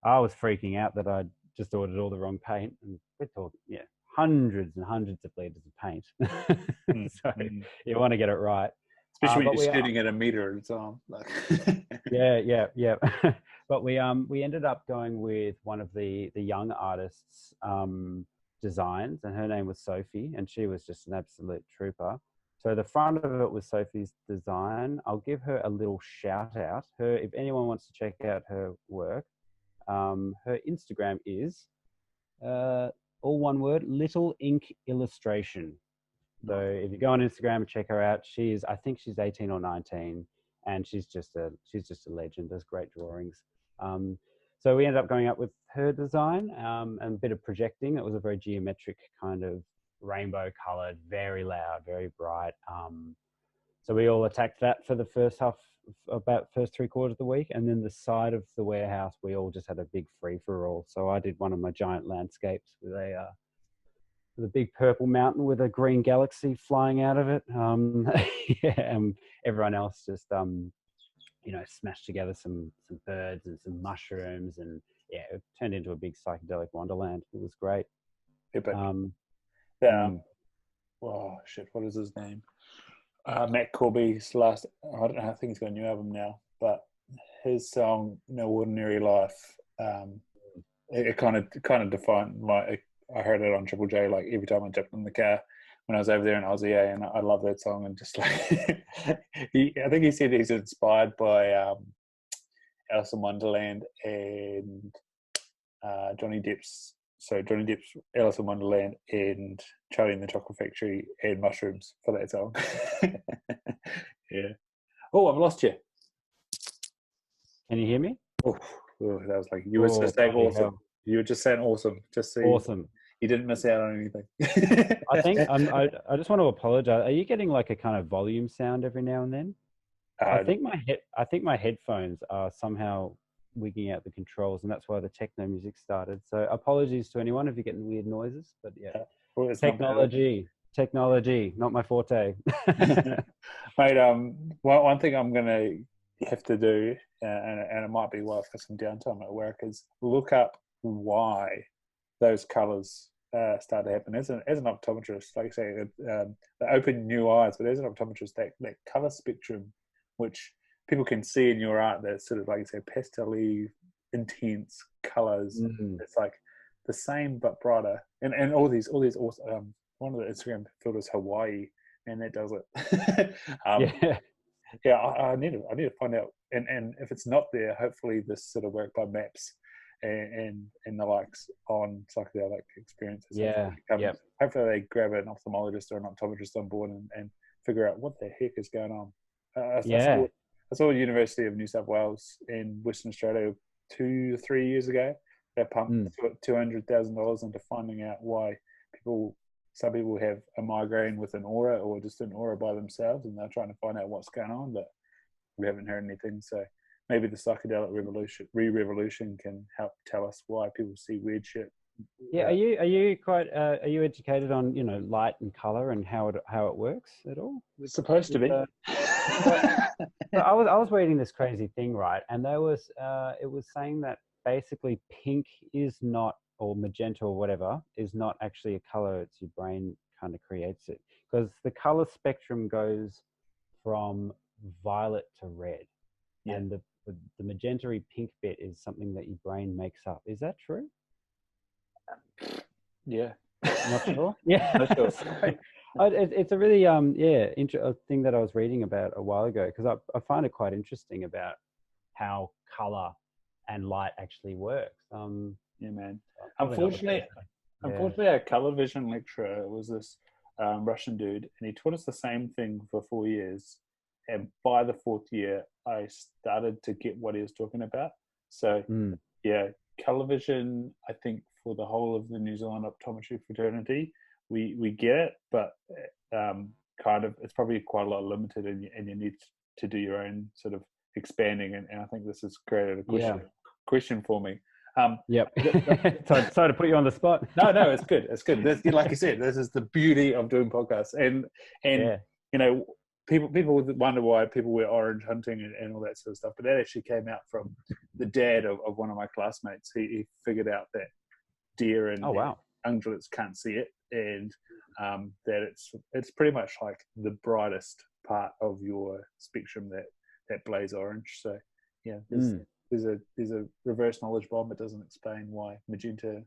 I was freaking out that I'd just ordered all the wrong paint, and we're talking, yeah, hundreds and hundreds of liters of paint. So you want to get it right.
Especially when
But
you're shooting at a meter at a time. Like
yeah. But we ended up going with one of the young artists' designs, and her name was Sophie, and she was just an absolute trooper. So the front of it was Sophie's design. I'll give her a little shout out. If anyone wants to check out her work, her Instagram is all one word, Little Ink Illustration. So if you go on Instagram and check her out, I think she's 18 or 19, and she's just a legend. Does great drawings. So we ended up going up with her design and a bit of projecting. It was a very geometric kind of rainbow colored, very loud, very bright. So we all attacked that for the first half, about first 3/4 of the week, and then the side of the warehouse, we all just had a big free for all. So I did one of my giant landscapes with a big purple mountain with a green galaxy flying out of it. Yeah, and everyone else just smashed together some birds and some mushrooms, and yeah, it turned into a big psychedelic wonderland. It was great.
epic. Oh shit, what is his name? Matt Corby's last. I don't know. I think he's got a new album now, but his song "No Ordinary Life." It kind of defined my. I heard it on Triple J like every time I jumped in the car when I was over there in Aussie, and I love that song. And just like I think he said he's inspired by Alice in Wonderland and Johnny Depp's Alice in Wonderland and Charlie and the Chocolate Factory and Mushrooms for that song. Yeah. Oh, I've lost you.
Can you hear me?
Oh, that was like you were just saying awesome. Hell. You were just saying awesome. Just so
awesome.
You didn't miss out on anything.
I think I just want to apologize. Are you getting like a kind of volume sound every now and then? I think my headphones are somehow wigging out the controls, and that's why the techno music started. So apologies to anyone if you're getting weird noises, but yeah, well, technology, not my forte.
Mate, one thing I'm gonna have to do, and it might be while I've got some downtime at work, is look up why those colours start to happen. As an optometrist, like I say, they open new eyes, but as an optometrist, that colour spectrum, which people can see in your art, that sort of, like you say, pastel-y, intense colours. It's like the same but brighter, and all these awesome. One of the Instagram filters Hawaii, and that does it. Yeah. I need to find out, and if it's not there, hopefully this sort of work by Maps and the likes on psychedelic experiences.
Yeah.
Hopefully they grab an ophthalmologist or an optometrist on board and figure out what the heck is going on. I saw the University of New South Wales in Western Australia 2 or 3 years ago. They pumped $200,000 into finding out why some people have a migraine with an aura or just an aura by themselves, and they're trying to find out what's going on, but we haven't heard anything. So maybe the psychedelic revolution can help tell us why people see weird shit.
Yeah, are you educated on light and color and how it works at all?
It's supposed to be.
I was reading this crazy thing, right? And it was saying that basically pink is not, or magenta or whatever, is not actually a color. It's your brain kind of creates it, because the color spectrum goes from violet to red, and the magenta-y pink bit is something that your brain makes up. Is that true?
Yeah,
Not sure. Yeah.
Not sure.
It's a really a thing that I was reading about a while ago, because I find it quite interesting about how color and light actually works.
Yeah, man.
Probably not the
Unfortunately,
best. Yeah.
unfortunately, our color vision lecturer was this Russian dude, and he taught us the same thing for 4 years. And by the fourth year, I started to get what he was talking about. So,
Mm.
yeah, color vision, I think for the whole of the New Zealand optometry fraternity, we get it, but kind of it's probably quite a lot limited, and you need to do your own sort of expanding. And I think this has created a question for me.
Yep. Sorry to put you on the spot.
No, it's good. It's good. This, like you said, this is the beauty of doing podcasts, and
Yeah.
you know, people wonder why people wear orange hunting and all that sort of stuff, but that actually came out from the dad of one of my classmates. He figured out that deer and ungulates can't see it, and that it's pretty much like the brightest part of your spectrum that blaze orange. So yeah, there's a reverse knowledge bomb. It doesn't explain why magenta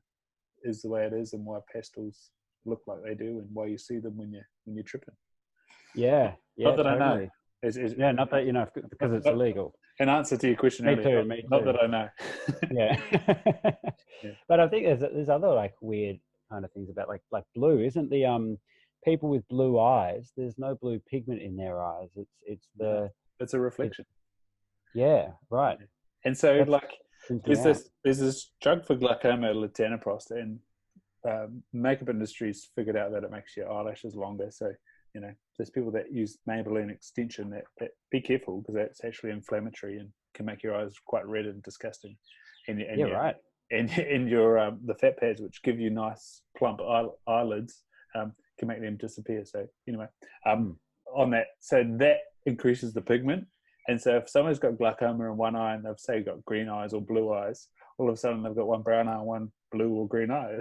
is the way it is and why pastels look like they do and why you see them when you're tripping.
Yeah,
Not that
totally.
I know.
Yeah, not that you know, because it's illegal.
In answer to your question
Me
earlier,
too.
not that I know.
Yeah.
Yeah.
But I think there's other like weird kind of things about like blue. Isn't the people with blue eyes? There's no blue pigment in their eyes. It's
a reflection.
Yeah, right.
And so
That's
there's this drug for glaucoma, latanoprost, and makeup industries figured out that it makes your eyelashes longer. So there's people that use Maybelline extension that be careful, because that's actually inflammatory and can make your eyes quite red and disgusting. And
right.
And your the fat pads, which give you nice plump eyelids, can make them disappear. So anyway, on that, so that increases the pigment. And so if someone's got glaucoma in one eye and they've say got green eyes or blue eyes, all of a sudden they've got one brown eye, one blue or green eye.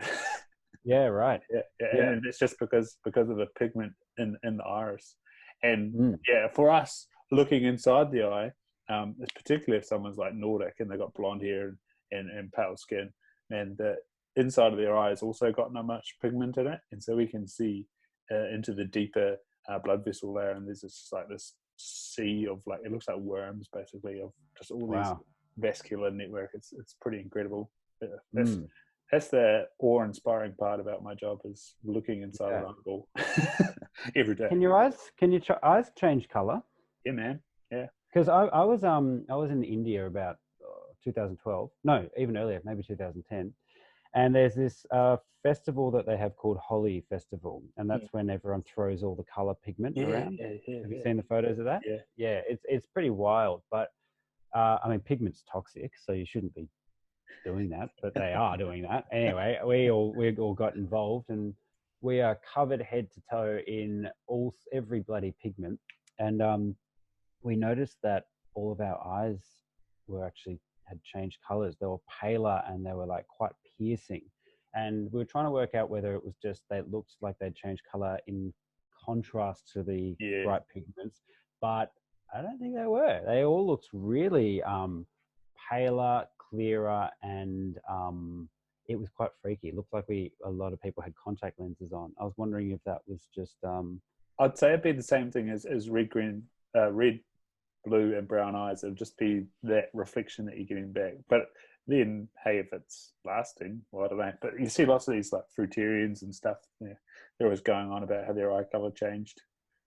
Yeah, right.
Yeah. And it's just because of the pigment in the iris. And for us, looking inside the eye, particularly if someone's like Nordic and they've got blonde hair and pale skin, and the inside of their eye has also got not much pigment in it, and so we can see into the deeper blood vessel layer, and there's this sea of it looks like worms basically, of just all these vascular network. It's pretty incredible. That's the awe-inspiring part about my job, is looking inside an eyeball every day.
Can your eyes change color?
Yeah, man. Yeah.
Because I was in India about 2012, no, even earlier, maybe 2010, and there's this festival that they have called Holi Festival, and that's when everyone throws all the color pigment around. Have you seen the photos of that? Yeah. It's pretty wild, but I mean, pigment's toxic, so you shouldn't be doing that, but they are doing that anyway. We all got involved, and we are covered head to toe in every bloody pigment, and we noticed that all of our eyes had changed colors. They were paler and they were like quite piercing, and we were trying to work out whether it was just they looked like they'd changed color in contrast to the bright pigments, but I don't think they were. They all looked really paler, clearer, and it was quite freaky. It looked like a lot of people had contact lenses on. I was wondering if that was just
I'd say it'd be the same thing as red, blue and brown eyes. It'll just be that reflection that you're getting back. But then, hey, if it's lasting, well, I don't know. But you see lots of these like fruitarians and stuff. They're always going on about how their eye color changed,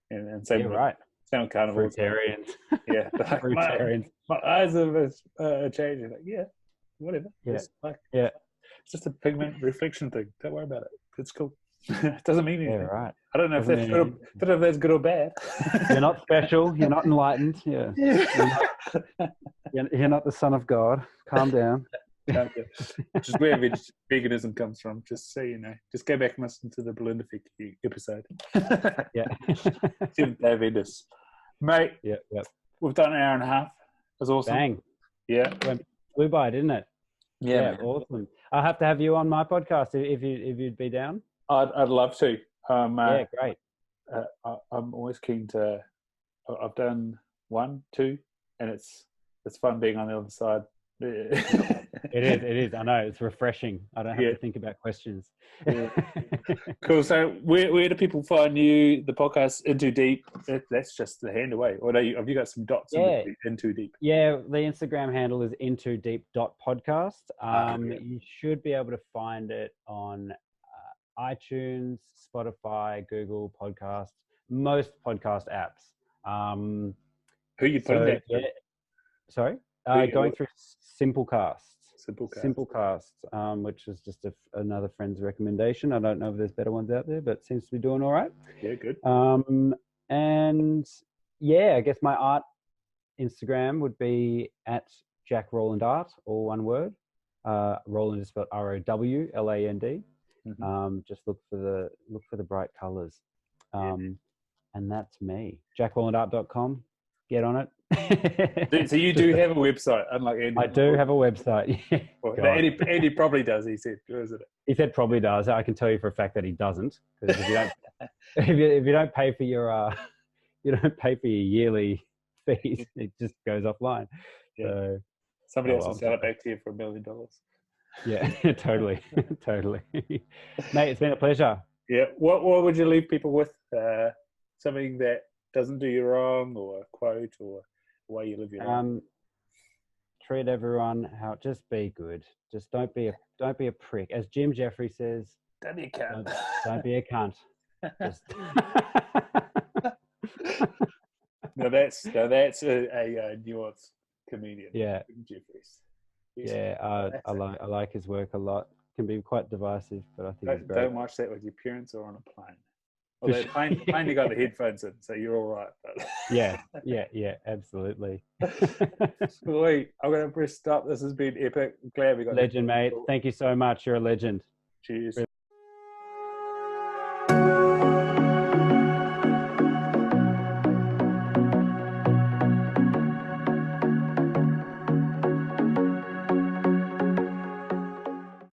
and same with carnivores.
Fruitarians.
Yeah, like,
fruitarians.
My eyes are changing. Like, whatever.
Yeah,
it's just a pigment reflection thing. Don't worry about it. It's cool. It doesn't mean anything.
Yeah, right.
I don't know if that's good. Don't know if that's good or bad.
You're not special. You're not enlightened. Yeah. You're not the son of God. Calm down.
Which is where veganism comes from. Just so you know. Just go back and listen to the Belinda episode.
Yeah.
Dave Enders. Mate.
Yeah.
We've done an hour and a half. It was awesome.
Bang.
Yeah.
Went flew by, didn't it?
Yeah.
Awesome. I'll have to have you on my podcast if you'd be down.
I'd love to.
Yeah, great.
I'm always keen to. I've done 1, 2, and it's fun being on the other side.
It is. It is. I know. It's refreshing. I don't have
Yeah.
to think about questions.
Yeah. Cool. So where do people find you? The podcast Into Deep. That's just the hand away. Or have you got some dots in
Yeah.
between? Into Deep.
Yeah, the Instagram handle is intodeep.podcast.
Okay.
You should be able to find it on iTunes, Spotify, Google Podcasts, most podcast apps.
Who are you putting that through?
Yeah, sorry, going through Simplecasts. Simplecast, which is just another friend's recommendation. I don't know if there's better ones out there, but it seems to be doing all right.
Yeah, good.
And yeah, I guess my art Instagram would be at Jack Rowland Art, all one word. Rowland is spelled Rowland. Just look for the bright colors. And that's me. JackRowlandArt.com. Get on it.
So you do have a website, unlike Andy.
I do have a website. Yeah.
Well, Andy probably does. He said, isn't it?
He said probably does. I can tell you for a fact that he doesn't. Because if you don't pay for your yearly fees, it just goes offline.
Yeah.
So
somebody else will sell it back to you for $1 million.
Yeah, totally. Mate, it's been a pleasure.
Yeah. What would you leave people with? Something that doesn't do you wrong, or a quote, or a way you live your life?
Treat everyone just be good. Just don't be a prick. As Jim Jeffrey says,
don't be a cunt.
Don't be a cunt. Just
No, that's a nuanced comedian.
Yeah.
Jeffries.
Yeah, I like his work a lot. Can be quite divisive, but I think he's great.
Don't watch that with your parents or on a plane. Although plane you got the headphones in, so you're all right. But
Yeah, absolutely.
Sweet. I'm going to press stop. This has been epic. I'm glad we got
legend, mate. Thank you so much. You're a legend.
Cheers.